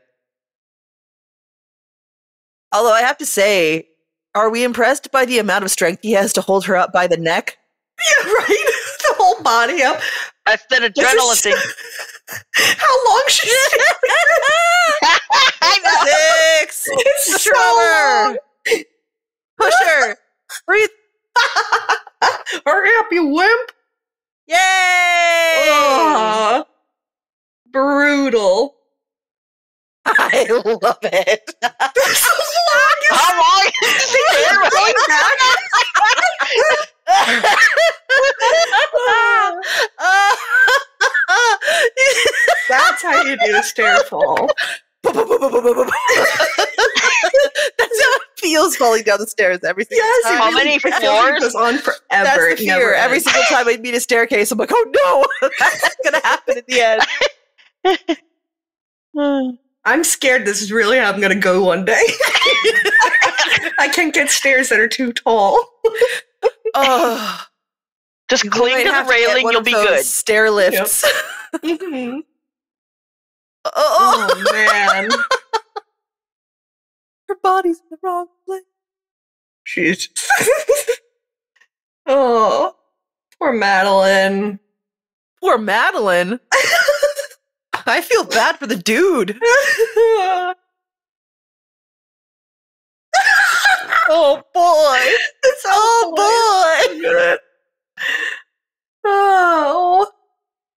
Although I have to say, are we impressed by the amount of strength he has to hold her up by the neck? Yeah, right. The whole body up. That's that This adrenaline is- thing. How long she's I know. 6! It's Push so her long. over! Push her! Breathe! Hurry up, you wimp! Yay! Ugh. Brutal. I love it. How long is the air Going back. That's how you do a stair fall. That's how it feels falling down the stairs every single Yes, time. How many it feels like floors? it goes on forever. That's the It never fear. Every ends. single time I meet a staircase, I'm like, oh no, that's gonna happen at the end. I'm scared this is really how I'm gonna go one day. I can't get stairs that are too tall. Oh, Just we cling might to the have get railing, one you'll of be those good. Stair lifts. Mhm. Oh, Oh man. her body's in the wrong place. Jesus. Oh, poor Madeline. Poor Madeline. I feel bad for the dude. Oh boy. It's Oh boy. boy. Oh.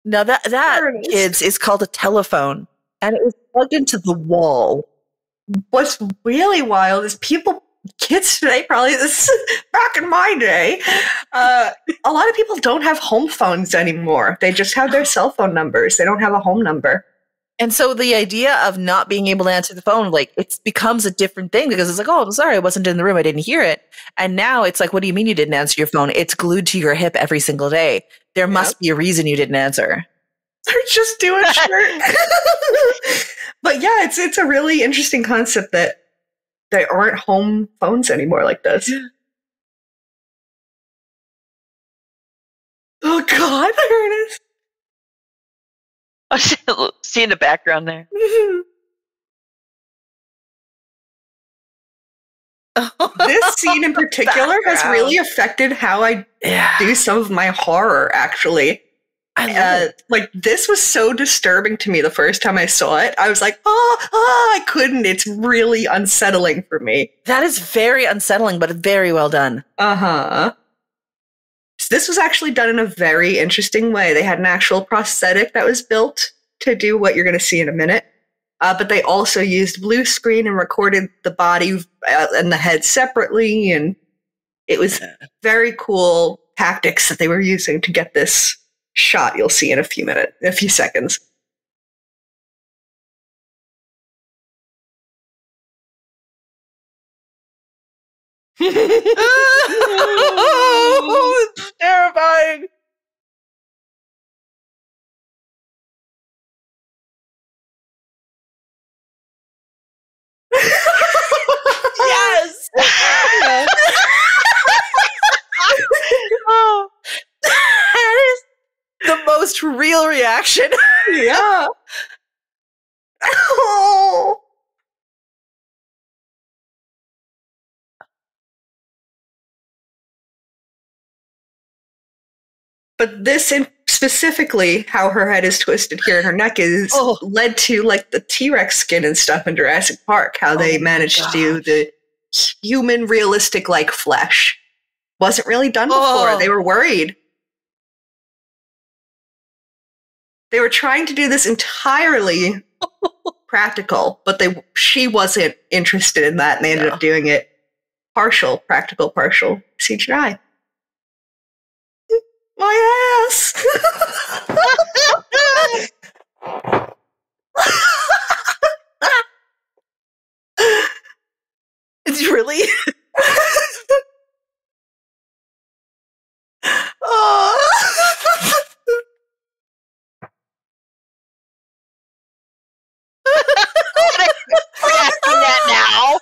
Now that Ernest. kids is called a telephone, and it was plugged into the wall. What's really wild is kids today, probably this back in my day, a lot of people don't have home phones anymore. They just have their cell phone numbers. They don't have a home number. And so the idea of not being able to answer the phone, like it becomes a different thing because it's like, oh, I'm sorry, I wasn't in the room. I didn't hear it. And now it's like, what do you mean you didn't answer your phone? It's glued to your hip every single day. There must be a reason you didn't answer. They're just doing shirt. But yeah, it's a really interesting concept that they aren't home phones anymore like this. Oh God, Ernest. Oh, see in the background there. This scene in particular has Background. really affected how I do some of my horror, actually. I love it. Like, this was so disturbing to me the first time I saw it. I was like, I couldn't. It's really unsettling for me. That is very unsettling, but very well done. Uh-huh. So this was actually done in a very interesting way. They had an actual prosthetic that was built to do what you're going to see in a minute. But they also used blue screen and recorded the body and the head separately. And it was very cool tactics that they were using to get this shot you'll see in a few seconds. Oh, it's terrifying. Yes. Yeah. Oh, That is the most real reaction. Yeah. Oh. But this specifically, how her head is twisted here and her neck is led to like the T-Rex skin and stuff in Jurassic Park, how they managed to do the human realistic like flesh. Wasn't really done before. They were worried. They were trying to do this entirely practical, but she wasn't interested in that, and they ended up doing it partial, practical, partial CGI. My ass! It's really. Oh. reacting that now.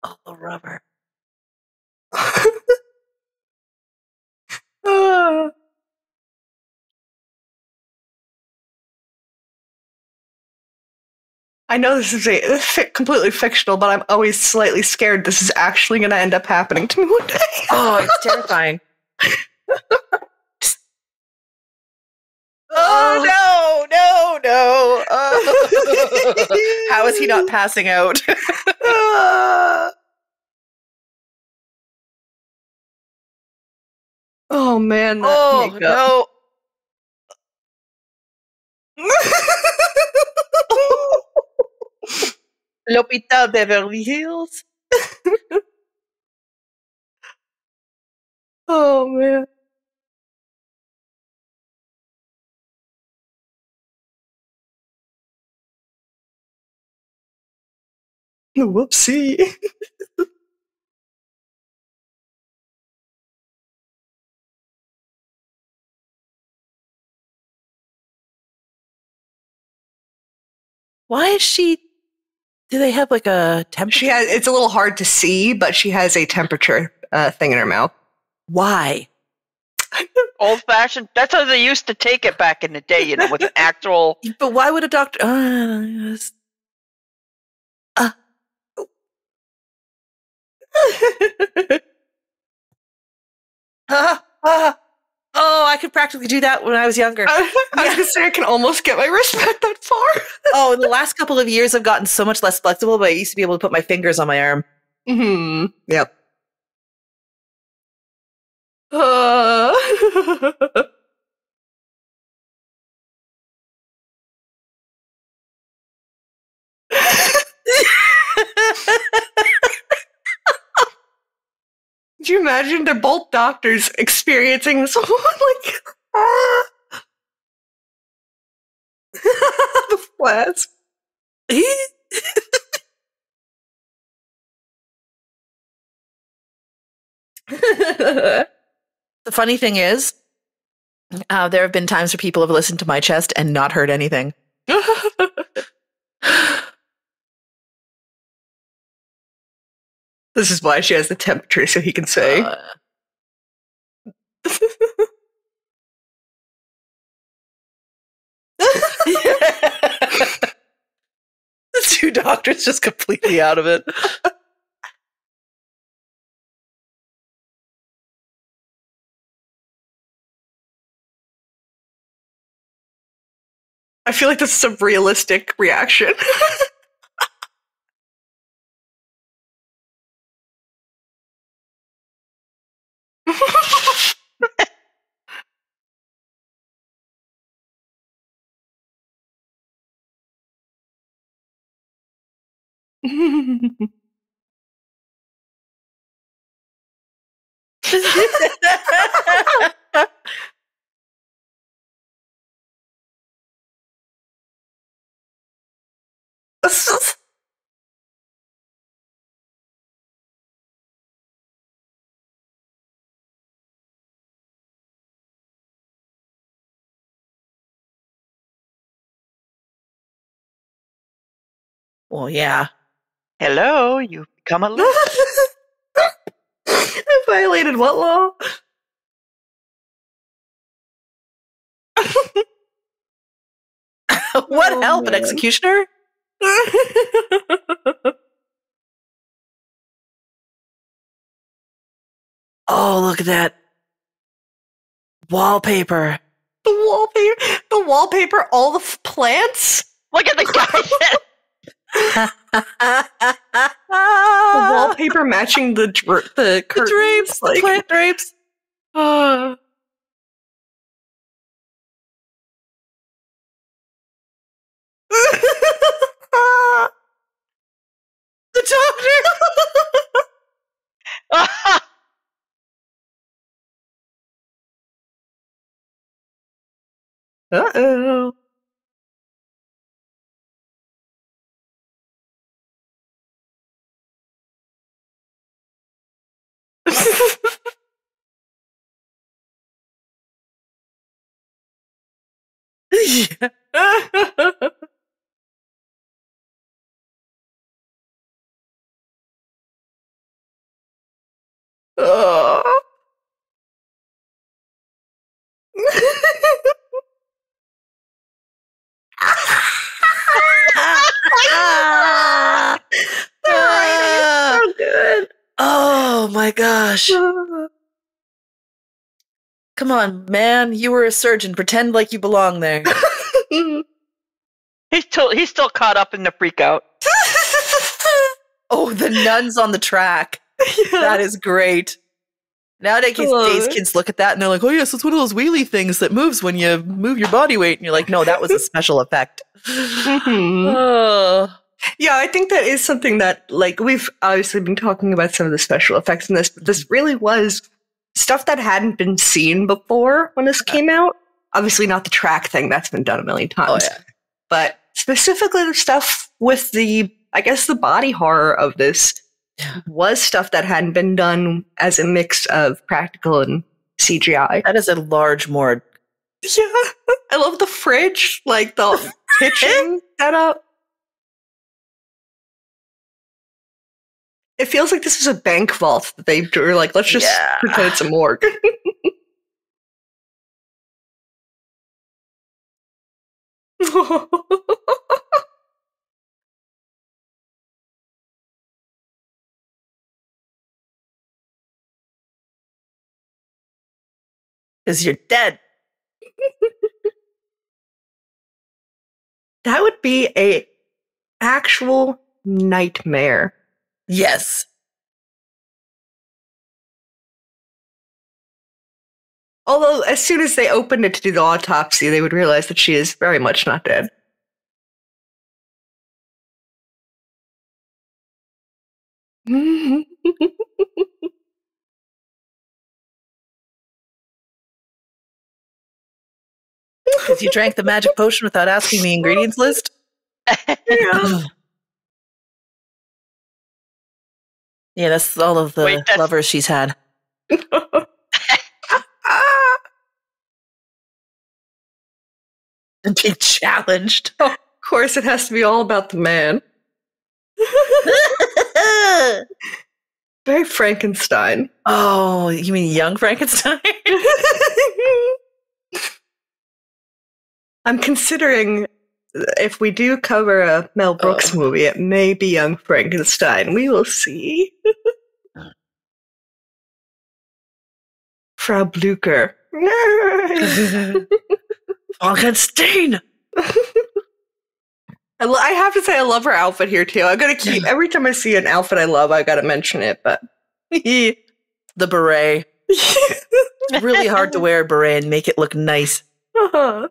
Oh, the rubber. I know this is completely fictional, but I'm always slightly scared this is actually going to end up happening to me one day. Oh, it's terrifying. Oh, no. How is he not passing out? Oh, man. Oh, no. L'Hôpital Beverly Hills. Oh, man. Whoopsie. Why is she? Do they have like a temperature? It's a little hard to see, but she has a temperature thing in her mouth. Why? Old fashioned. That's how they used to take it back in the day, you know, with an actual. But why would a doctor? Yes. Oh, I could practically do that when I was younger. I was going to say I can almost get my wrist back that far. Oh, in the last couple of years, I've gotten so much less flexible, but I used to be able to put my fingers on my arm. Mm-hmm. Yep. Could you imagine they're both doctors experiencing this like the flash. The funny thing is, there have been times where people have listened to my chest and not heard anything. This is why she has the temperature, so he can say. The two doctors just completely out of it. I feel like this is a realistic reaction. Well, yeah. Hello, you've become a law. I violated what law? What help, an executioner? Oh, look at that. Wallpaper. The wallpaper, all the plants? Look at the guy. The wallpaper matching the curtains. The drapes, the plant drapes. The doctor. Uh-oh. Oh. So good. Oh my gosh. Come on, man. You were a surgeon. Pretend like you belong there. He's still caught up in the freak out. Oh, the nuns on the track. Yeah. That is great. Nowadays, kids look at that and they're like, oh, yes, it's one of those wheelie things that moves when you move your body weight. And you're like, no, that was a special effect. Mm-hmm. Yeah, I think that is something that, like, we've obviously been talking about some of the special effects in this, but this really was stuff that hadn't been seen before when this came out. Obviously not the track thing, that's been done a million times. Oh, yeah. But specifically the stuff with the body horror of this was stuff that hadn't been done as a mix of practical and CGI. That is a large morgue. Yeah. I love the fridge, like the kitchen setup. It feels like this is a bank vault that they were like, let's just pretend it's a morgue. Because you're dead. That would be a actual nightmare. Yes. Although, as soon as they opened it to do the autopsy, they would realize that she is very much not dead. Because you drank the magic potion without asking the ingredients list? Yeah. Yeah, that's all of the lovers she's had. And being challenged. Oh, of course, it has to be all about the man. Very Frankenstein. Oh, you mean young Frankenstein? I'm considering if we do cover a Mel Brooks movie, it may be Young Frankenstein. We will see. Frau Blücher. Frankenstein! I have to say I love her outfit here too. I'm gonna keep every time I see an outfit I love, I gotta mention it, but the beret. It's really hard to wear a beret and make it look nice. Uh-huh.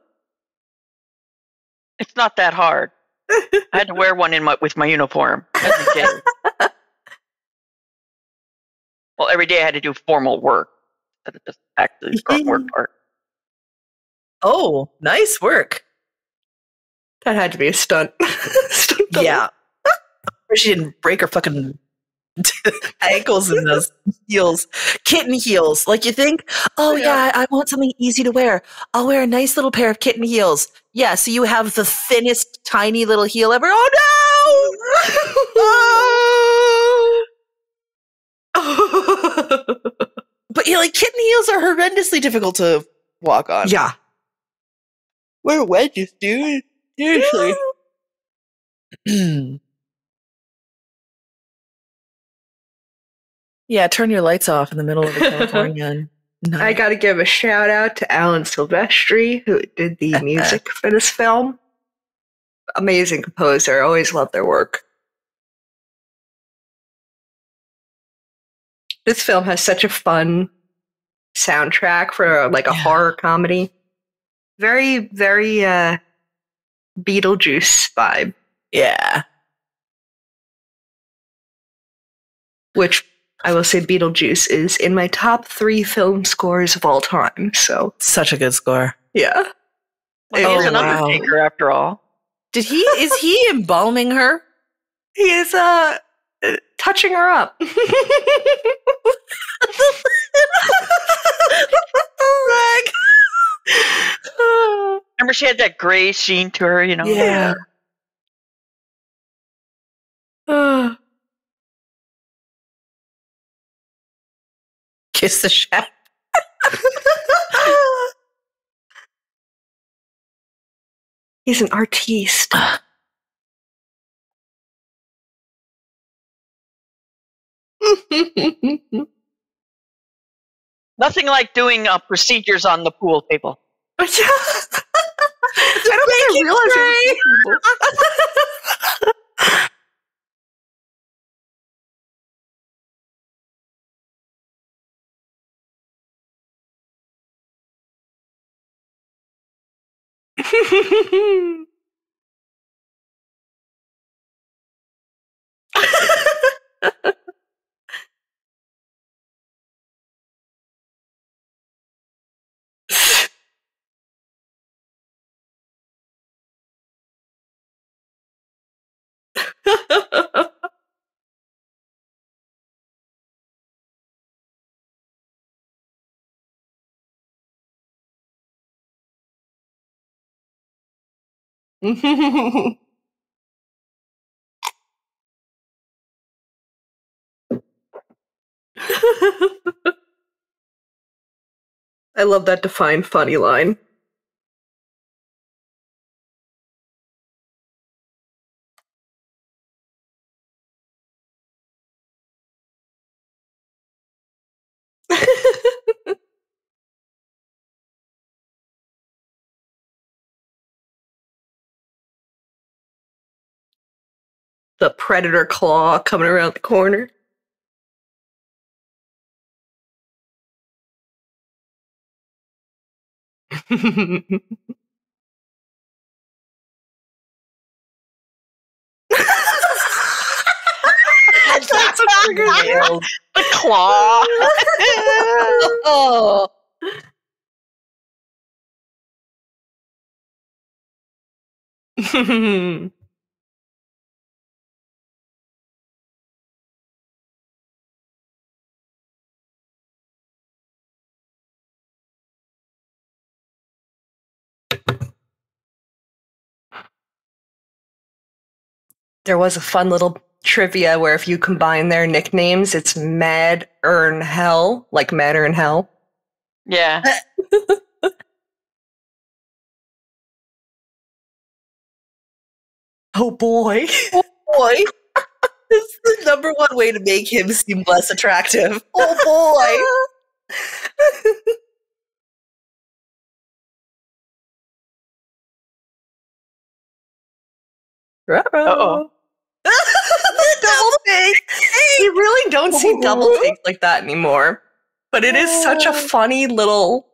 It's not that hard. I had to wear one with my uniform every day. Well, every day I had to do formal work instead of just actually work part. Oh, nice work. That had to be a stunt. Yeah. She didn't break her fucking ankles in those heels. Kitten heels. Like you think, oh yeah, I want something easy to wear. I'll wear a nice little pair of kitten heels. Yeah, so you have the thinnest, tiny little heel ever. Oh But kitten heels are horrendously difficult to walk on. Yeah. We're wedges, dude. Seriously. Yeah, turn your lights off in the middle of the California. I got to give a shout out to Alan Silvestri, who did the music for this film. Amazing composer. I always love their work. This film has such a fun soundtrack for a horror comedy. Very, very Beetlejuice vibe. Yeah. Which I will say Beetlejuice is in my top 3 film scores of all time. So such a good score. Yeah. Well, he's an undertaker after all. Is he embalming her? He is touching her up. Remember she had that gray sheen to her, Yeah. Kiss the shaft. He's an artiste. Nothing like doing procedures on the pool table. I don't think I realized I love that defined funny line. The predator claw coming around the corner. That's a freaking the claw. Oh. There was a fun little trivia where if you combine their nicknames, it's Mad Earn Hell, like Mad Earn Hell. Yeah. Oh boy. Oh boy. This is the number one way to make him seem less attractive. Oh boy. Uh-oh. Double take. You really don't see double takes like that anymore. But it is such a funny little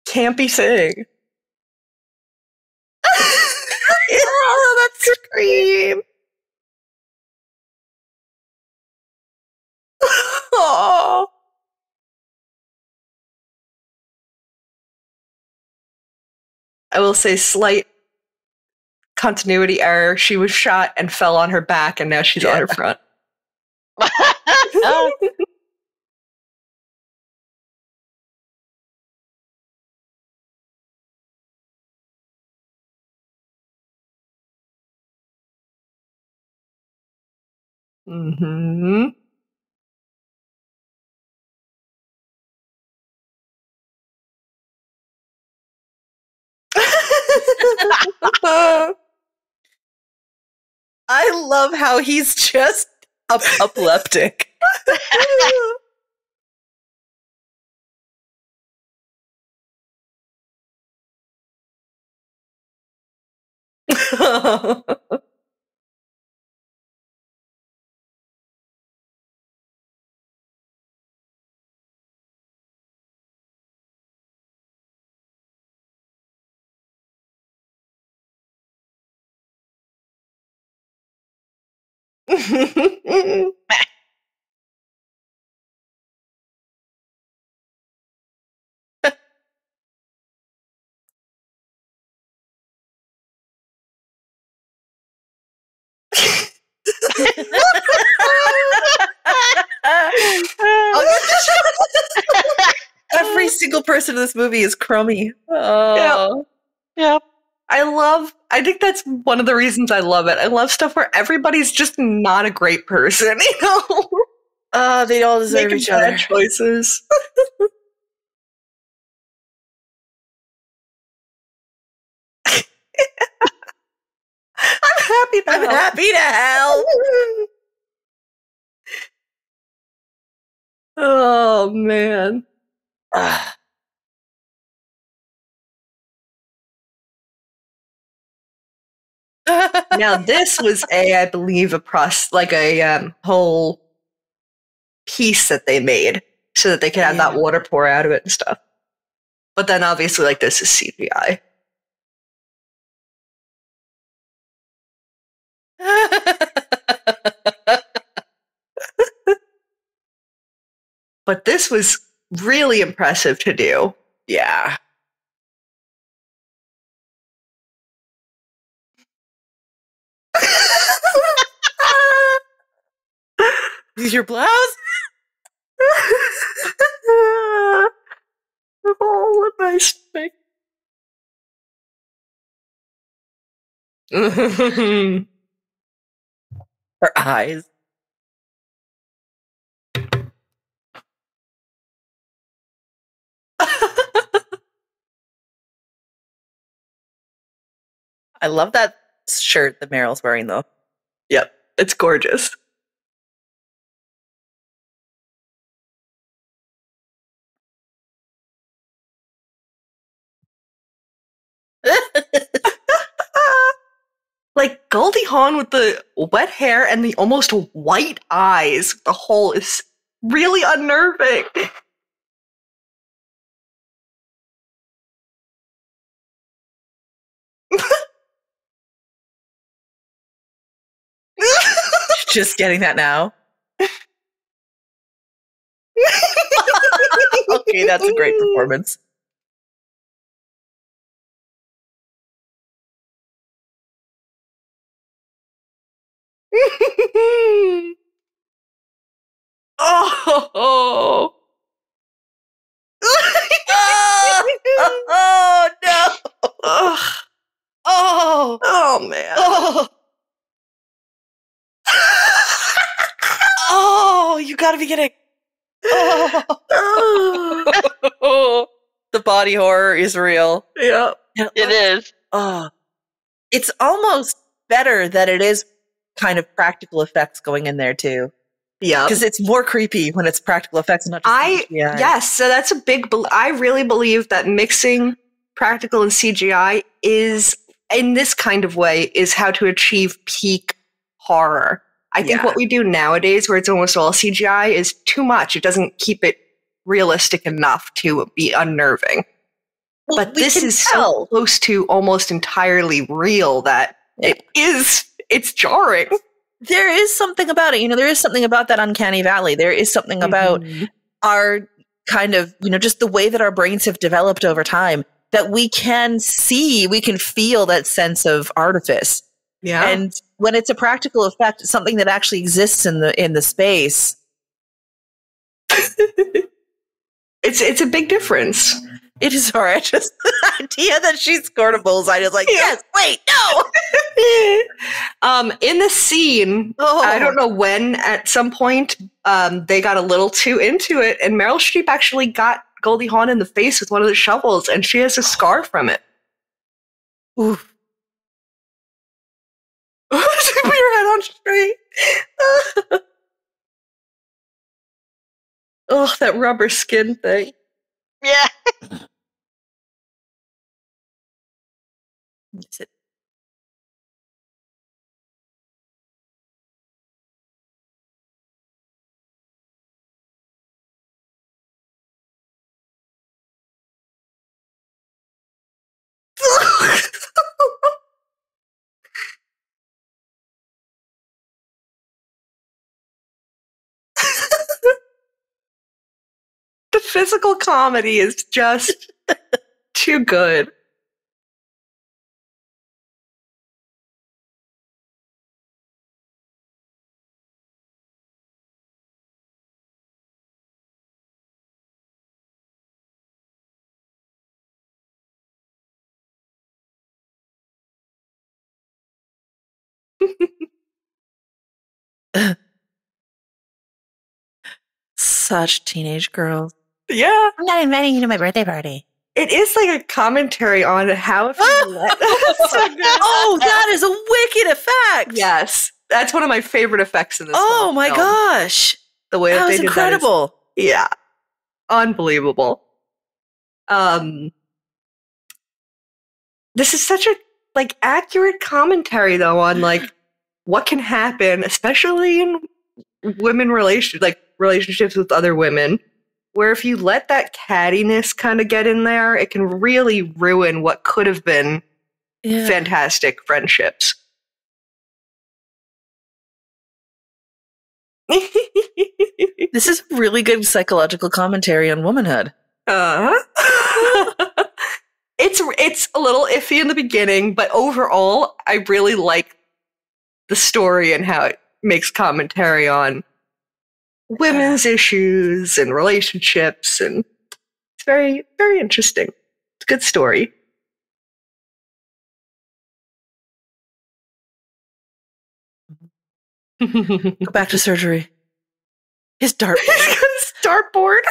campy thing. Oh, that scream. Oh. I will say slight continuity error. She was shot and fell on her back, and now she's on her front. Mm-hmm. I love how he's just epileptic. Every single person in this movie is crummy. Oh. Yep. I think that's one of the reasons I love it. I love stuff where everybody's just not a great person, you know? They all deserve Making each bad other. choices. I'm happy to I'm help. happy to help. Oh, man. Now, this was I believe, a whole piece that they made so that they could have that water pour out of it and stuff. But then, obviously, like, this is CGI. But this was really impressive to do. Yeah. Use your blouse? Oh, what nice thing. Her eyes. I love that shirt that Meryl's wearing, though. Yep, it's gorgeous. Like Goldie Hawn with the wet hair and the almost white eyes. The whole is really unnerving. Just getting that now. Okay, that's a great performance. Oh. Oh no! Oh man! Oh, oh! You gotta be kidding! Oh. The body horror is real. Yeah, It is. Oh, it's almost better that it is kind of practical effects going in there too. yeah. Because it's more creepy when it's practical effects, not just CGI. Yes, so that's a big. I really believe that mixing practical and CGI is, in this kind of way, is how to achieve peak horror. I think what we do nowadays, where it's almost all CGI, is too much. It doesn't keep it realistic enough to be unnerving. Well, but this is so close to almost entirely real that it's jarring. There is something about it. You know, there is something about that uncanny valley. There is something about our kind of, you know, just the way that our brains have developed over time that we can see, we can feel that sense of artifice. Yeah. And when it's a practical effect, it's something that actually exists in the space. It's a big difference. It is hard. Just the idea that she scored a bullseye is like, yes, wait, no. In the scene, I don't know when, at some point, they got a little too into it, and Meryl Streep actually got Goldie Hawn in the face with one of the shovels, and she has a scar from it. Oof. Put your head on straight. Oh, that rubber skin thing. Yeah. Is it? The physical comedy is just too good. Such teenage girls. Yeah. I'm not inviting you to my birthday party. It is like a commentary on how if you let Oh, that is a wicked effect. Yes. That's one of my favorite effects in this Oh my film. gosh. The way That they was did incredible. that is, yeah. Unbelievable. This is such a accurate commentary though on what can happen, especially in relationships with other women, where if you let that cattiness kind of get in there, it can really ruin what could have been fantastic friendships. This is really good psychological commentary on womanhood. It's a little iffy in the beginning, but overall, I really like the story and how it makes commentary on women's issues and relationships, and it's very, very interesting. It's a good story. Go back to surgery. His dartboard. He's got his dartboard.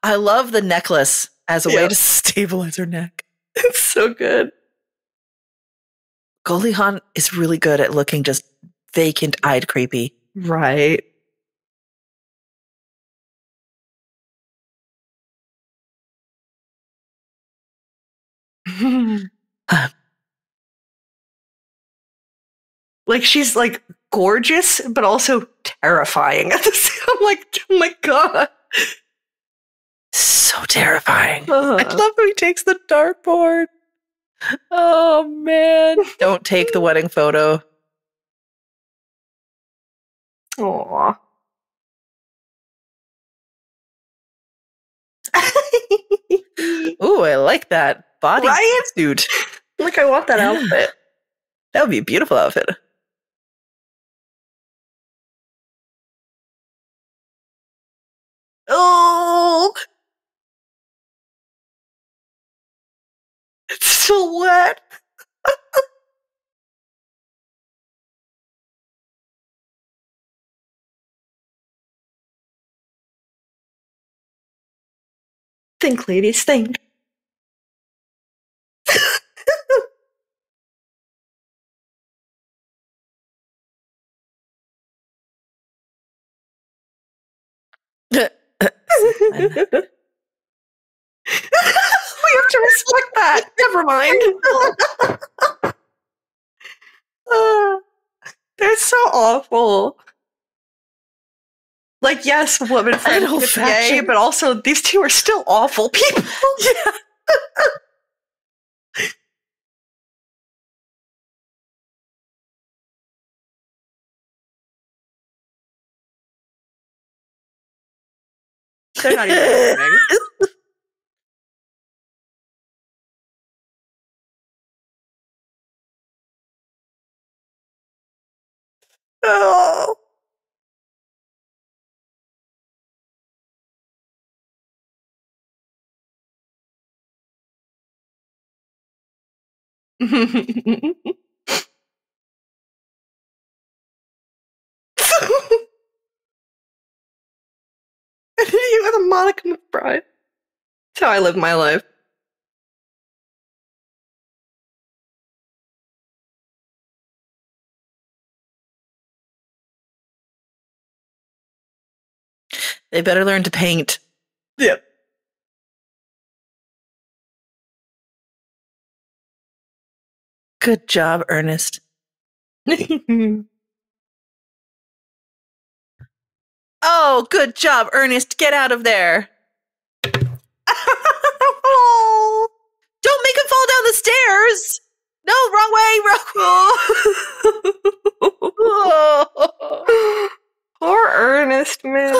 I love the necklace as a way to stabilize her neck. It's so good. Goldie Hawn is really good at looking just vacant-eyed creepy. Right. She's gorgeous, but also terrifying at the same. I'm like, oh my god. So terrifying. I love how he takes the dartboard. Oh man. Don't take the wedding photo. Aww. Ooh, I like that body suit. I want that outfit. That would be a beautiful outfit. Oh, it's so wet. Think, ladies, think. We have to respect that. Never mind. They're so awful. Yes, woman friendship's gay, but also these two are still awful people. Yeah. They're not even listening. Oh. You with a Monica McBride. That's how I live my life. They better learn to paint. Yep. Good job, Ernest. Oh, good job, Ernest. Get out of there. Oh. Don't make him fall down the stairs. No, wrong way, Oh. Poor Ernest, man.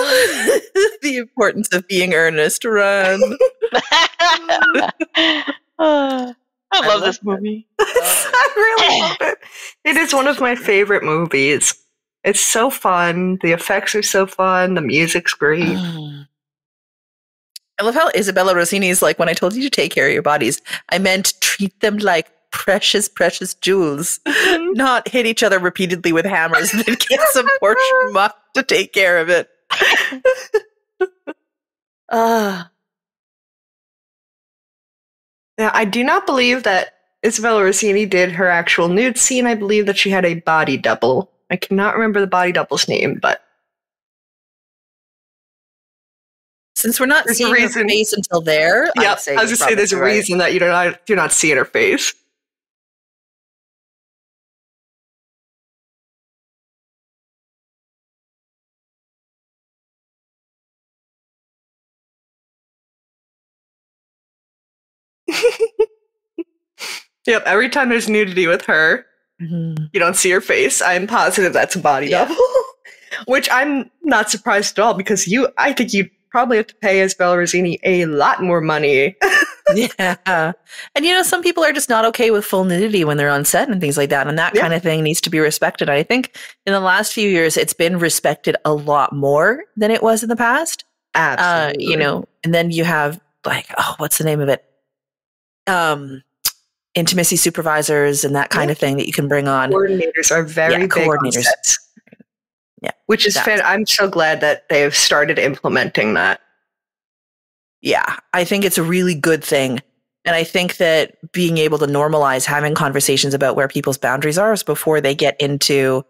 The importance of being earnest. Run. I love this movie. I really love it. It is one of my favorite movies. It's so fun. The effects are so fun. The music's great. I love how Isabella Rossini's like, when I told you to take care of your bodies, I meant treat them like precious, precious jewels, not hit each other repeatedly with hammers and then get some poor schmuck to take care of it. Now, I do not believe that Isabella Rossini did her actual nude scene. I believe that she had a body double. I cannot remember the body double's name, but since we're not there's seeing her face until there, yeah, I was going to say there's a reason that you do not see in her face. Yep, every time there's nudity with her, you don't see her face. I'm positive that's a body double. Which I'm not surprised at all, because I think you'd probably have to pay Isabella Rossini a lot more money. Yeah. And some people are just not okay with full nudity when they're on set and things like that. And that kind of thing needs to be respected. I think in the last few years, it's been respected a lot more than it was in the past. Absolutely. And then you have what's the name of it? Intimacy supervisors and that kind of thing that you can bring on. Coordinators are very big on sets. Yeah. Which is I'm so glad that they've started implementing that. Yeah, I think it's a really good thing. And I think that being able to normalize having conversations about where people's boundaries are before they get into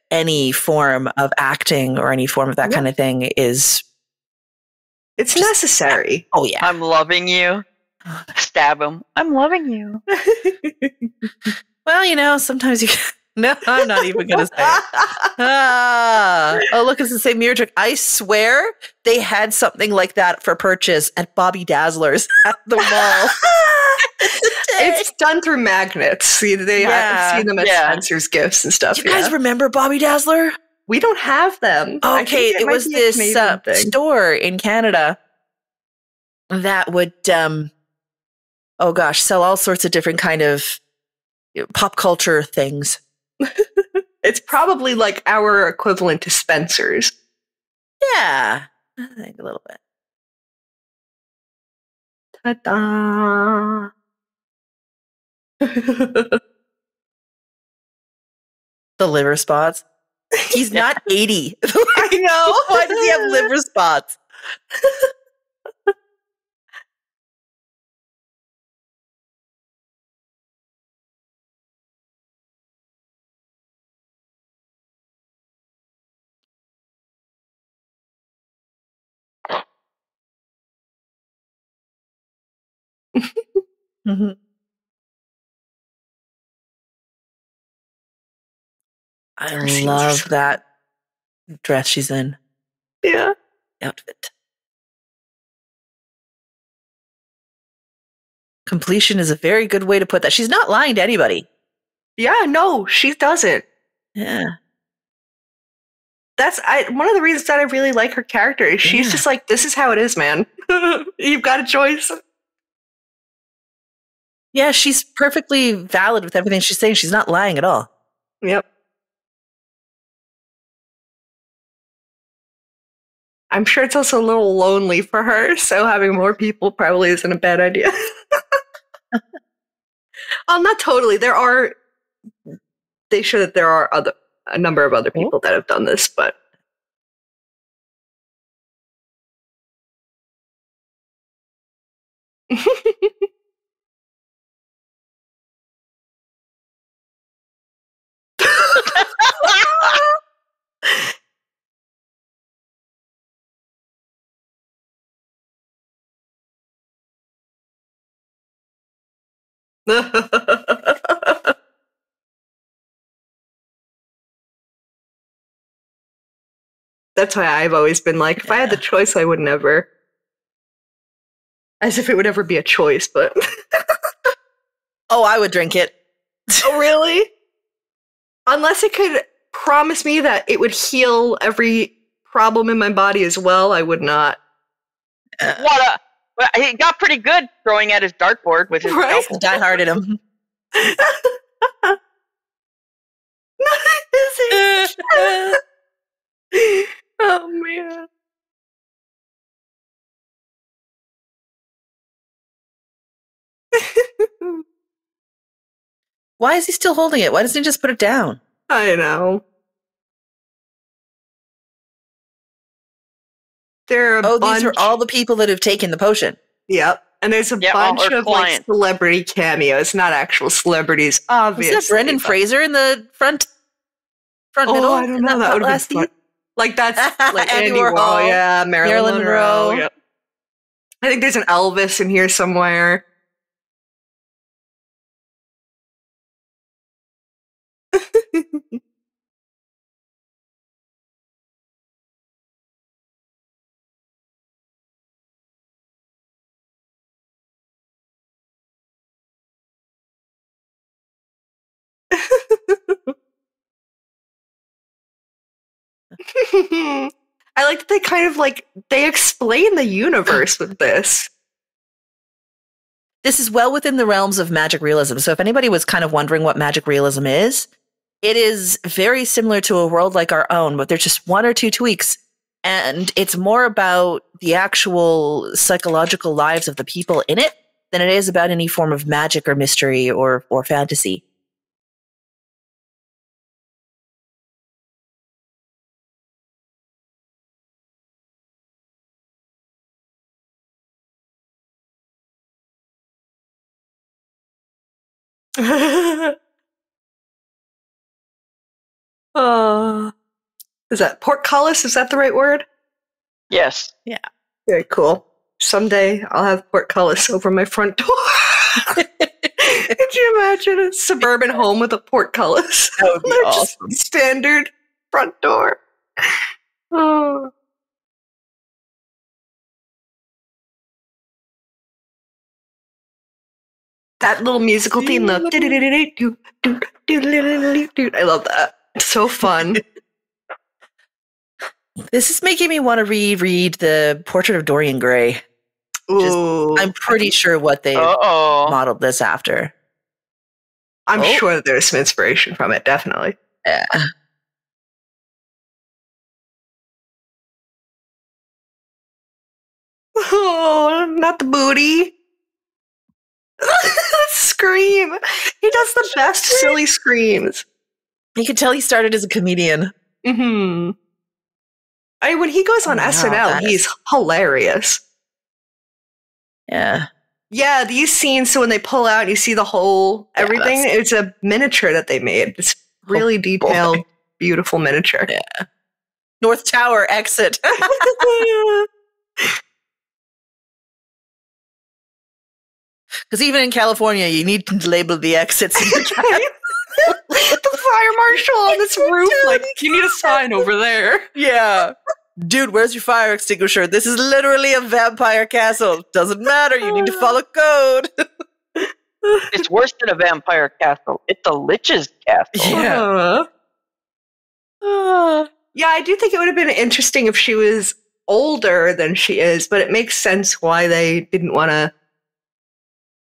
any form of acting or any form of that kind of thing it's necessary. Oh, yeah. I'm loving you. Stab him. I'm loving you. Well, sometimes you no, I'm not even going to say it. Oh, look, it's the same mirror trick. I swear they had something like that for purchase at Bobby Dazzler's at the mall. It's done through magnets. See, they have seen them as Spencer's gifts and stuff. You guys remember Bobby Dazzler? We don't have them. Okay, it was this store in Canada that would, sell all sorts of different kind of pop culture things. It's probably like our equivalent to Spencer's. Yeah, I think a little bit. Ta-da! The liver spots. He's not 80. I know. Why does he have liver spots? I love that dress she's in. Yeah. Outfit. Completion is a very good way to put that. She's not lying to anybody. Yeah, no, she doesn't. Yeah. That's one of the reasons that I really like her character is she's just like, this is how it is, man. You've got a choice. Yeah, she's perfectly valid with everything she's saying. She's not lying at all. Yep. I'm sure it's also a little lonely for her, so having more people probably isn't a bad idea. Not totally. They show that there are a number of other people that have done this, but. That's why I've always been like, if I had the choice, I would never. As if it would ever be a choice, but. Oh, I would drink it. Oh, really? Unless it could promise me that it would heal every problem in my body as well, I would not. Well, he got pretty good throwing at his dartboard with his scalpel. Die-hearted him. Oh, man. Why is he still holding it? Why doesn't he just put it down? I know. There are these are all the people that have taken the potion. Yep. And there's a bunch of like celebrity cameos, not actual celebrities, obviously. Is that Brendan Fraser in the front middle? I don't know. That would have been fun. Like that's like Andy Warhol, yeah, Marilyn Monroe. Yep. I think there's an Elvis in here somewhere. I like that they kind of they explain the universe with this. This is well within the realms of magic realism. So if anybody was kind of wondering what magic realism is, it is very similar to a world like our own, but there's just one or two tweaks. And it's more about the actual psychological lives of the people in it than it is about any form of magic or mystery or fantasy. Is that portcullis? Is that the right word? Yes. Yeah. Very cool. Someday I'll have portcullis over my front door. Could you imagine a suburban home with a portcullis? That would be awesome. Just standard front door. Oh. That little musical theme, though. I love that. It's so fun. This is making me want to reread the Portrait of Dorian Gray. I'm pretty sure what they modeled this after. I'm sure that there's some inspiration from it, definitely. Yeah. Oh, not the booty. Scream. He does the best silly screams. You can tell he started as a comedian. Mm-hmm. When he goes on SNL, he's hilarious. Yeah. Yeah, these scenes, so when they pull out, you see the whole everything. It's a miniature that they made. It's really detailed, beautiful miniature. Yeah. North Tower exit. Because even in California, you need to label the exits. The fire marshal on this roof, you need a sign over there. Yeah. Dude, where's your fire extinguisher? This is literally a vampire castle. Doesn't matter. You need to follow code. It's worse than a vampire castle. It's a lich's castle. Yeah. Yeah, I do think it would have been interesting if she was older than she is, but it makes sense why they didn't want to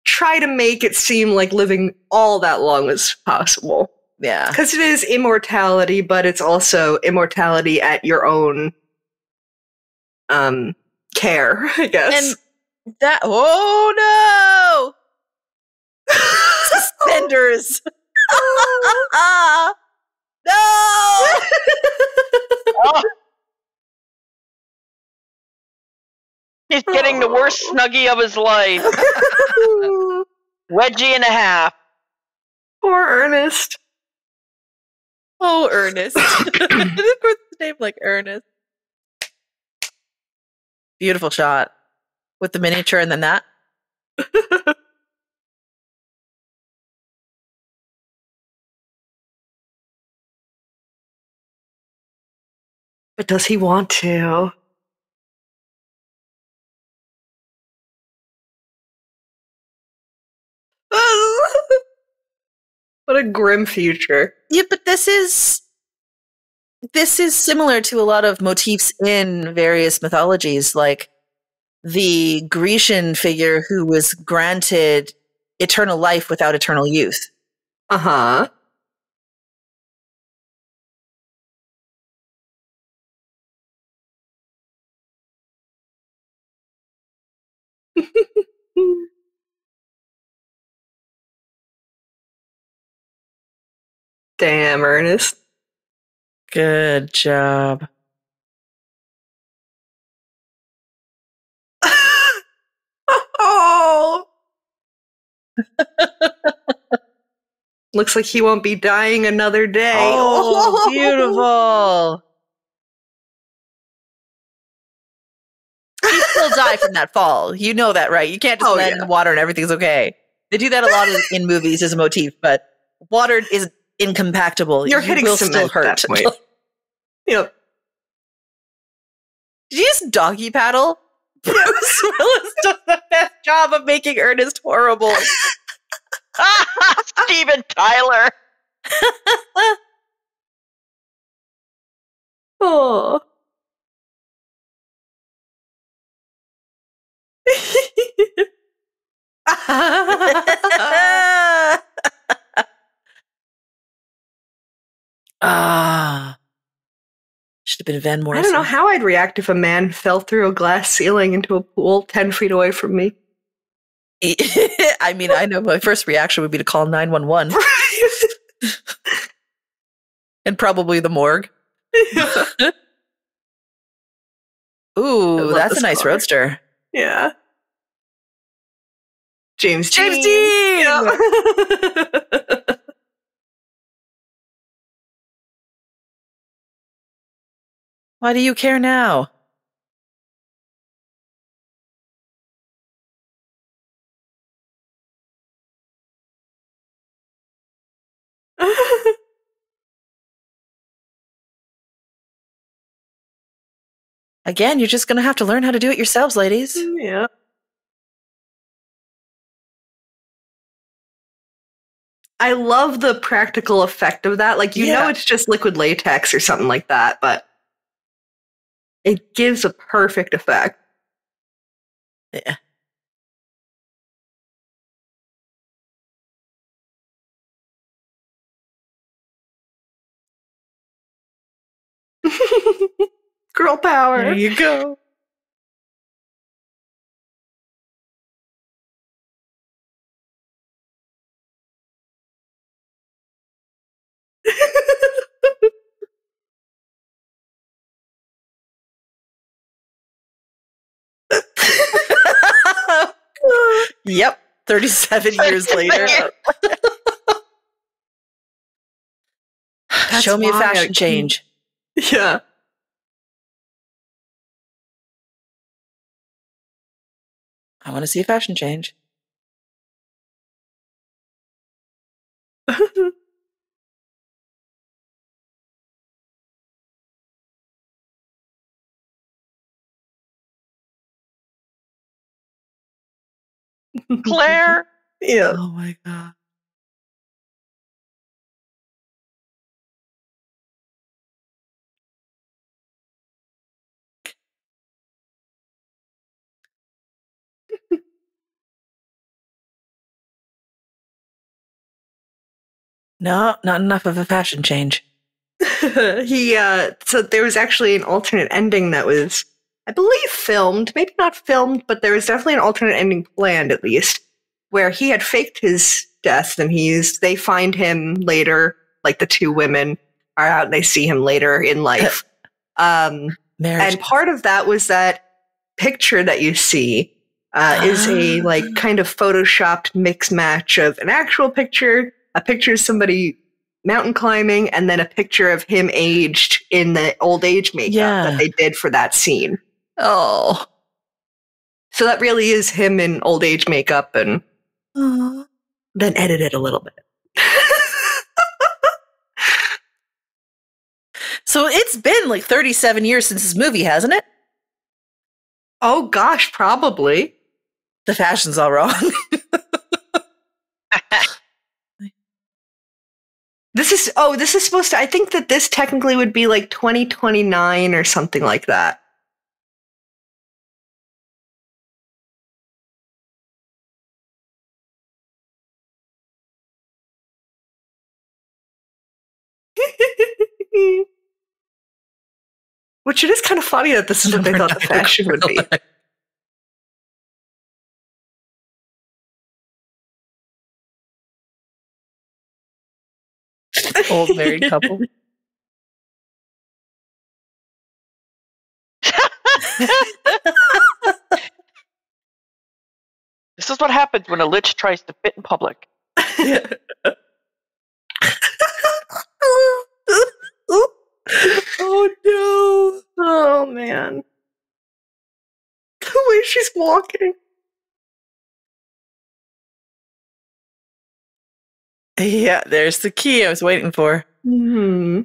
try to make it seem like living all that long was possible. Yeah. Because it is immortality, but it's also immortality at your own care, I guess. And that, oh no! Suspenders! No! Oh. He's getting the worst snuggie of his life. Wedgie and a half. Poor Ernest. Oh, Ernest. Of course, his name like Ernest. Beautiful shot with the miniature and then that. But does he want to? What a grim future. Yeah, but this is similar to a lot of motifs in various mythologies, like the Grecian figure who was granted eternal life without eternal youth. Uh-huh. Damn, Ernest. Good job. Oh! Looks like he won't be dying another day. Oh, beautiful. He will die from that fall. You know that, right? You can't just land in the water and everything's okay. They do that a lot in movies as a motif, but water is incompatible. You're hitting will cement still hurt. at that point. Yep. Did you just doggy paddle? Bruce Willis does the best job of making Ernest horrible. Steven Tyler. Oh. Should have been Van Morrison. I don't know how I'd react if a man fell through a glass ceiling into a pool 10 feet away from me. I mean, I know my first reaction would be to call 911. And probably the morgue. Ooh, that's a nice car. roadster. Yeah. James Dean. Yeah. Why do you care now? Again, you're just going to have to learn how to do it yourselves, ladies. Yeah. I love the practical effect of that. Like, you know it's just liquid latex or something like that, but it gives a perfect effect. Yeah. Girl power. There you go. Yep. 37 years later. Show me a fashion change. Yeah. I want to see a fashion change. Claire. Yeah. Oh my god. No, not enough of a fashion change. So there was actually an alternate ending that was I believe filmed, maybe not filmed, but there was definitely an alternate ending planned at least, where he had faked his death and they find him later, like the two women are out and they see him later in life. And part of that was that picture that you see is a like kind of photoshopped mix match of an actual picture, a picture of somebody mountain climbing, and then a picture of him aged in the old age makeup that they did for that scene. Oh. So that really is him in old age makeup and then edited a little bit. So it's been like 37 years since this movie, hasn't it? Oh gosh, probably. The fashion's all wrong. This is supposed to, I think that this technically would be like 2029 or something like that. Which it is kind of funny that this is what they thought the fashion would be. Old married couple. This is what happens when a lich tries to fit in public. Oh no. Oh man. The way she's walking. Yeah, there's the key I was waiting for. Hmm.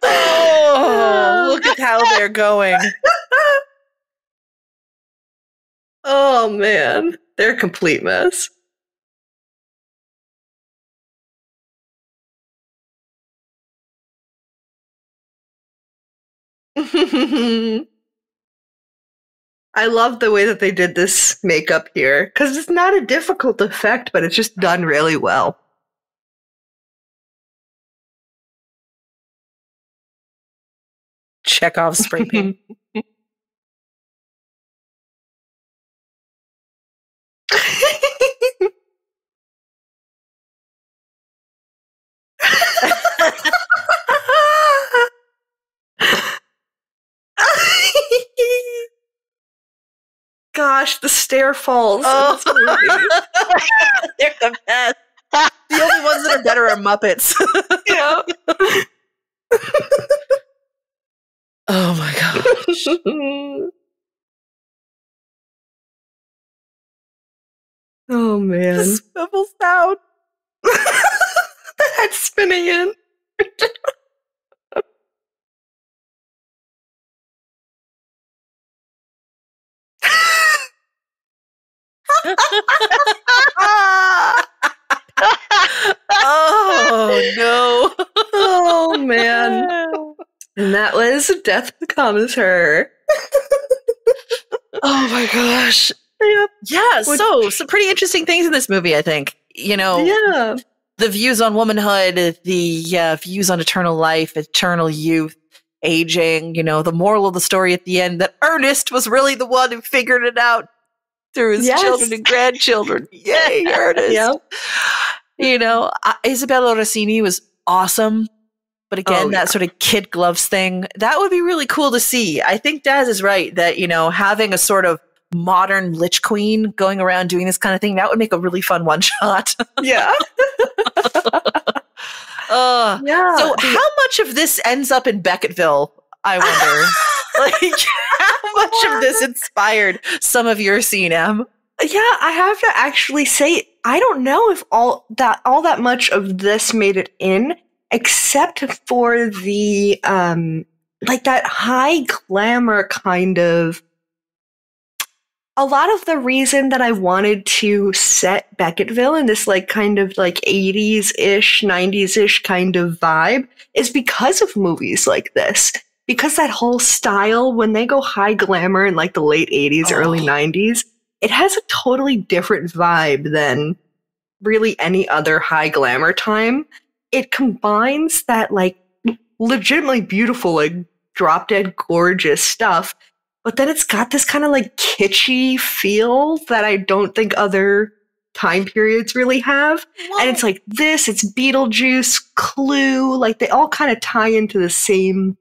Oh, look at how they're going. Oh man, they're a complete mess. I love the way that they did this makeup here, because it's not a difficult effect, but it's just done really well. Chekhov's spray paint. Gosh, the stair falls. Oh. They're the best. The only ones that are better are Muppets. Yeah. Oh my gosh. Oh man. The swivel sound. The head spinning in. Oh no. Oh man. And that was Death Becomes Her. Oh my gosh. Yep. Yeah, so some pretty interesting things in this movie, I think. You know, yeah. The views on womanhood, the views on eternal life, eternal youth, aging, you know, the moral of the story at the end that Ernest was really the one who figured it out through his children and grandchildren. Yay, Ernest. Yep. You know, Isabella Rossini was awesome. But again, that sort of kid gloves thing, that would be really cool to see. I think Daz is right that, you know, having a sort of modern Lich Queen going around doing this kind of thing, that would make a really fun one shot. Yeah. Yeah. So how much of this ends up in Becketville, I wonder? Like, how much of this inspired some of your scene, Em? Yeah, I have to actually say, I don't know if all that much of this made it in, except for the like that high glamour kind of a lot of the reason that I wanted to set Becketville in this like kind of like 80s-ish, 90s-ish kind of vibe is because of movies like this. Because that whole style, when they go high glamour in like the late 80s, early 90s, it has a totally different vibe than really any other high glamour time. It combines that like legitimately beautiful, like drop dead gorgeous stuff, but then it's got this kind of like kitschy feel that I don't think other time periods really have. What? And it's like this, it's Beetlejuice, Clue, like they all kind of tie into the same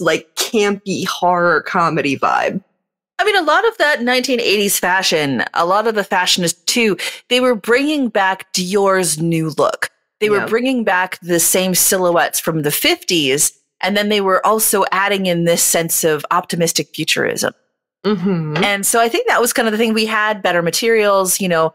like campy horror comedy vibe. I mean, a lot of that 1980s fashion, a lot of the fashionists too, they were bringing back Dior's new look. They were bringing back the same silhouettes from the 50s. And then they were also adding in this sense of optimistic futurism. Mm-hmm. And so I think that was kind of the thing. We had better materials, you know,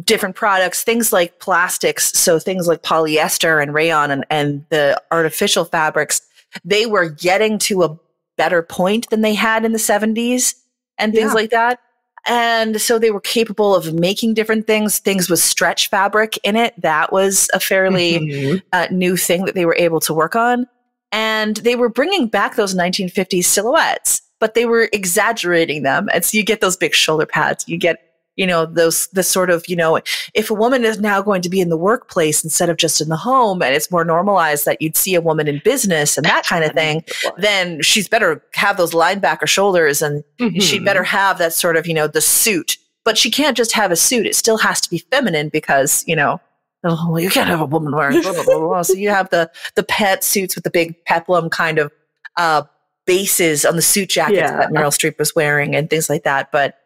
different products, things like plastics. So things like polyester and rayon and the artificial fabrics, they were getting to a better point than they had in the 70s and things like that. And so they were capable of making different things with stretch fabric in it. That was a fairly new thing that they were able to work on. And they were bringing back those 1950s silhouettes, but they were exaggerating them. And so you get those big shoulder pads. You get, you know, the sort of, you know, if a woman is now going to be in the workplace instead of just in the home, and it's more normalized that you'd see a woman in business and that kind of thing, then she's better have those linebacker shoulders and she'd better have that sort of, you know, the suit. But she can't just have a suit. It still has to be feminine because, you know, oh, you can't have a woman wearing blah, blah, blah, blah. So you have the pet suits with the big peplum kind of bases on the suit jackets that Meryl Streep was wearing and things like that. But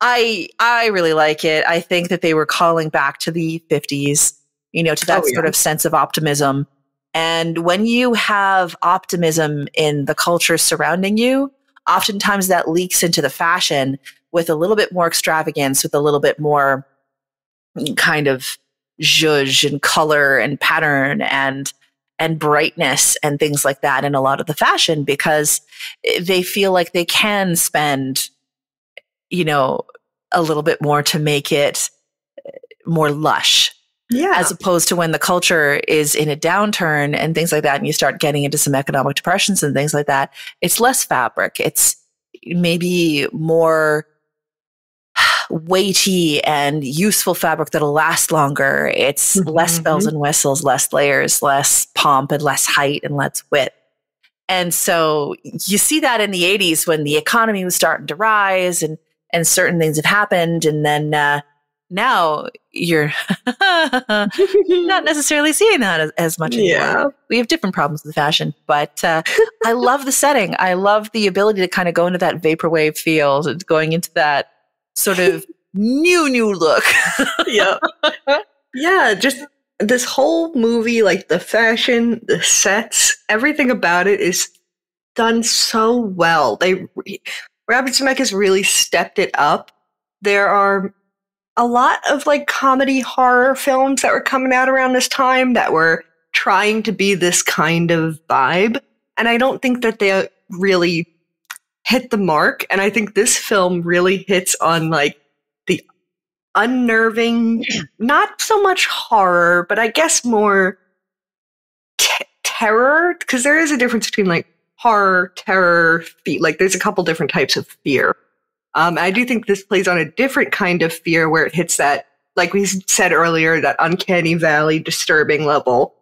I really like it. I think that they were calling back to the 50s, you know, to that sort of sense of optimism. And when you have optimism in the culture surrounding you, oftentimes that leaks into the fashion with a little bit more extravagance, with a little bit more kind of zhuzh and color and pattern and brightness and things like that in a lot of the fashion, because they feel like they can spend, you know, a little bit more to make it more lush. Yeah. As opposed to when the culture is in a downturn and things like that, and you start getting into some economic depressions and things like that, it's less fabric. It's maybe more weighty and useful fabric that'll last longer. It's less bells and whistles, less layers, less pomp, and less height and less width. And so you see that in the 80s when the economy was starting to rise and certain things had happened. And then now you're not necessarily seeing that as much anymore. Yeah. We have different problems with fashion, but I love the setting. I love the ability to kind of go into that vaporwave feel, going into that sort of new look. Yeah. Yeah, just this whole movie, like the fashion, the sets, everything about it is done so well. Robert Zemeckis really stepped it up. There are a lot of like comedy horror films that were coming out around this time that were trying to be this kind of vibe. And I don't think that they really hit the mark. And I think this film really hits on like the unnerving, not so much horror, but I guess more terror, because there is a difference between like horror, terror, like there's a couple different types of fear. I do think this plays on a different kind of fear where it hits that, like we said earlier, that uncanny valley disturbing level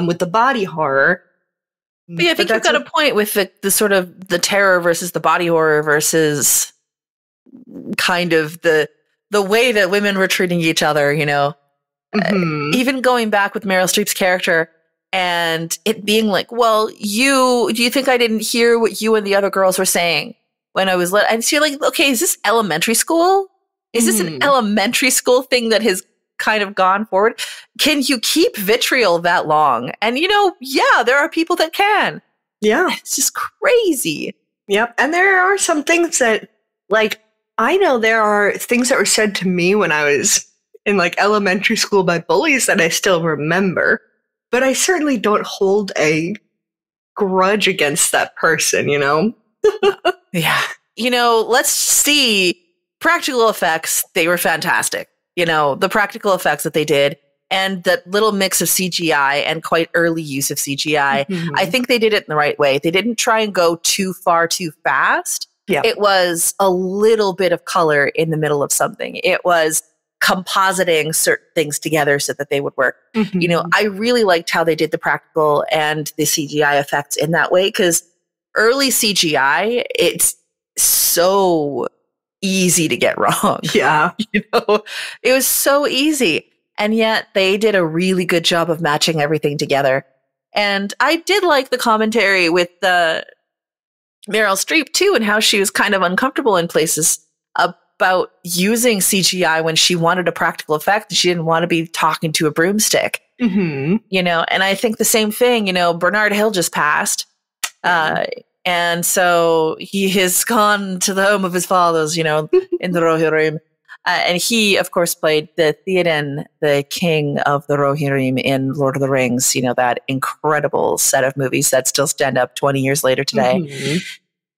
with the body horror. But yeah, I think you've got a point with the sort of the terror versus the body horror versus kind of the way that women were treating each other, you know. Even going back with Meryl Streep's character and it being like, well, do you think I didn't hear what you and the other girls were saying when I was and so you're like, okay, is this elementary school? Is this an elementary school thing that has kind of gone forward? Can you keep vitriol that long? And you know, yeah, there are people that can. Yeah. It's just crazy. Yep. And there are some things that, like, I know there are things that were said to me when I was in like elementary school by bullies that I still remember, but I certainly don't hold a grudge against that person, you know? Yeah. You know, let's see practical effects, they were fantastic. You know, the practical effects that they did and that little mix of CGI and quite early use of CGI, I think they did it in the right way. They didn't try and go too far too fast. Yeah. It was a little bit of color in the middle of something. It was compositing certain things together so that they would work. You know, I really liked how they did the practical and the CGI effects in that way, because early CGI, it's so easy to get wrong. Yeah. You know, it was so easy. And yet they did a really good job of matching everything together. And I did like the commentary with Meryl Streep too, and how she was kind of uncomfortable in places about using CGI when she wanted a practical effect and she didn't want to be talking to a broomstick. You know, and I think the same thing, you know, Bernard Hill just passed. And so he has gone to the home of his fathers, you know, in the Rohirrim. And he, of course, played the Theoden, the king of the Rohirrim in Lord of the Rings, you know, that incredible set of movies that still stand up 20 years later today.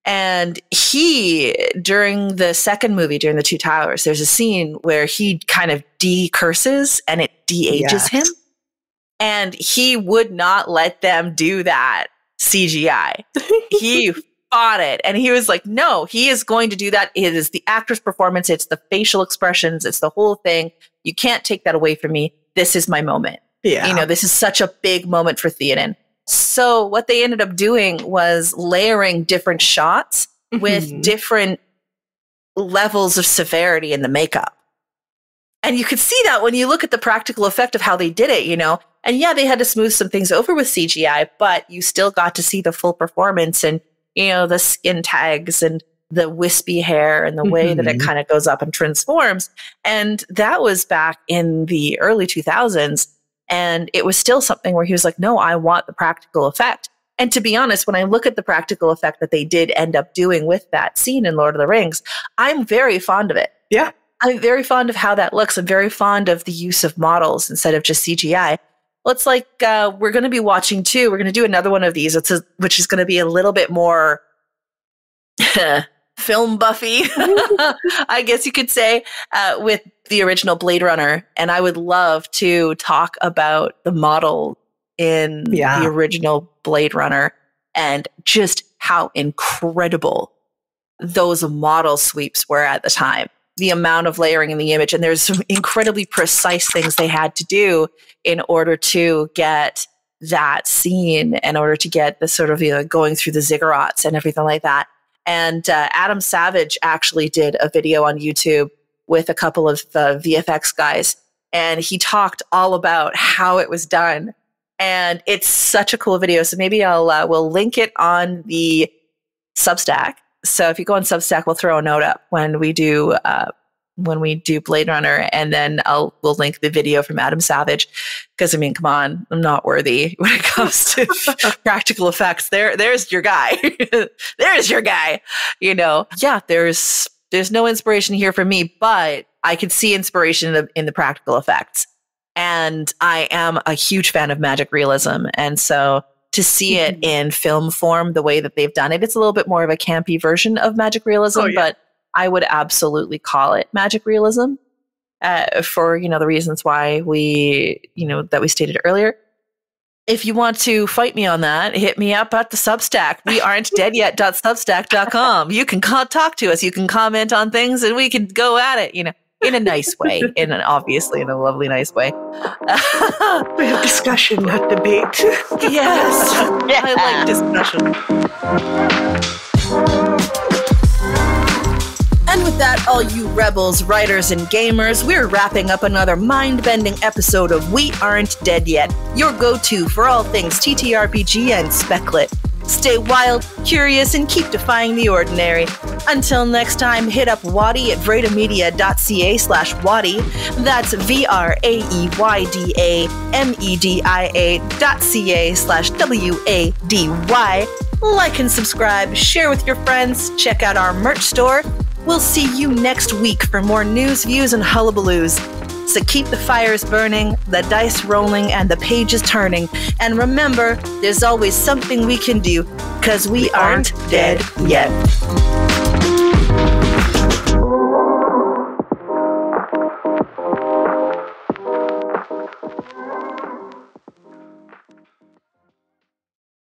And he, during the second movie, during The Two Towers, there's a scene where he kind of de-curses and it de-ages him. And he would not let them do that CGI. He fought it. And he was like, no, he is going to do that. It is the actor's performance. It's the facial expressions. It's the whole thing. You can't take that away from me. This is my moment. Yeah. You know, this is such a big moment for Theoden. So what they ended up doing was layering different shots with different levels of severity in the makeup. And you could see that when you look at the practical effect of how they did it, you know. And yeah, they had to smooth some things over with CGI, but you still got to see the full performance and, you know, the skin tags and the wispy hair and the way that it kind of goes up and transforms. And that was back in the early 2000s. And it was still something where he was like, no, I want the practical effect. And to be honest, when I look at the practical effect that they did end up doing with that scene in Lord of the Rings, I'm very fond of it. Yeah. I'm very fond of how that looks. I'm very fond of the use of models instead of just CGI. Well, it's like we're going to be watching too. We're going to do another one of these, which is going to be a little bit more film buffy, I guess you could say, with the original Blade Runner. And I would love to talk about the model in the original Blade Runner and just how incredible those model sweeps were at the time. The amount of layering in the image. And there's some incredibly precise things they had to do in order to get that scene, in order to get the sort of, you know, going through the ziggurats and everything like that. And Adam Savage actually did a video on YouTube with a couple of the VFX guys, and he talked all about how it was done. And it's such a cool video. So maybe we'll link it on the Substack. So if you go on Substack, we'll throw a note up when we do Blade Runner, and then we'll link the video from Adam Savage, because I mean, come on, I'm not worthy when it comes to practical effects. There's your guy. There's your guy. You know, yeah, there's no inspiration here for me, but I could see inspiration in the practical effects, and I am a huge fan of magic realism, and so to see it in film form the way that they've done it, it's a little bit more of a campy version of magic realism, but I would absolutely call it magic realism for, you know, the reasons why that we stated earlier. If you want to fight me on that, hit me up at the Substack. We aren't dead yet.substack.com. You can talk to us. You can comment on things and we can go at it, you know, in a nice way, obviously in a lovely, nice way. We have discussion, not debate. Yes. I like discussion. And with that, all you rebels, writers, and gamers, we're wrapping up another mind-bending episode of We Aren't Dead Yet, your go-to for all things TTRPG and speclit. Stay wild, curious, and keep defying the ordinary. Until next time, hit up WADY at vredamedia.ca/WADY. That's VRAEYDAMEDIA.ca/WADY. Like and subscribe, share with your friends, check out our merch store. We'll see you next week for more news, views, and hullabaloos. So keep the fires burning, the dice rolling, and the pages turning. And remember, there's always something we can do, because we aren't dead yet.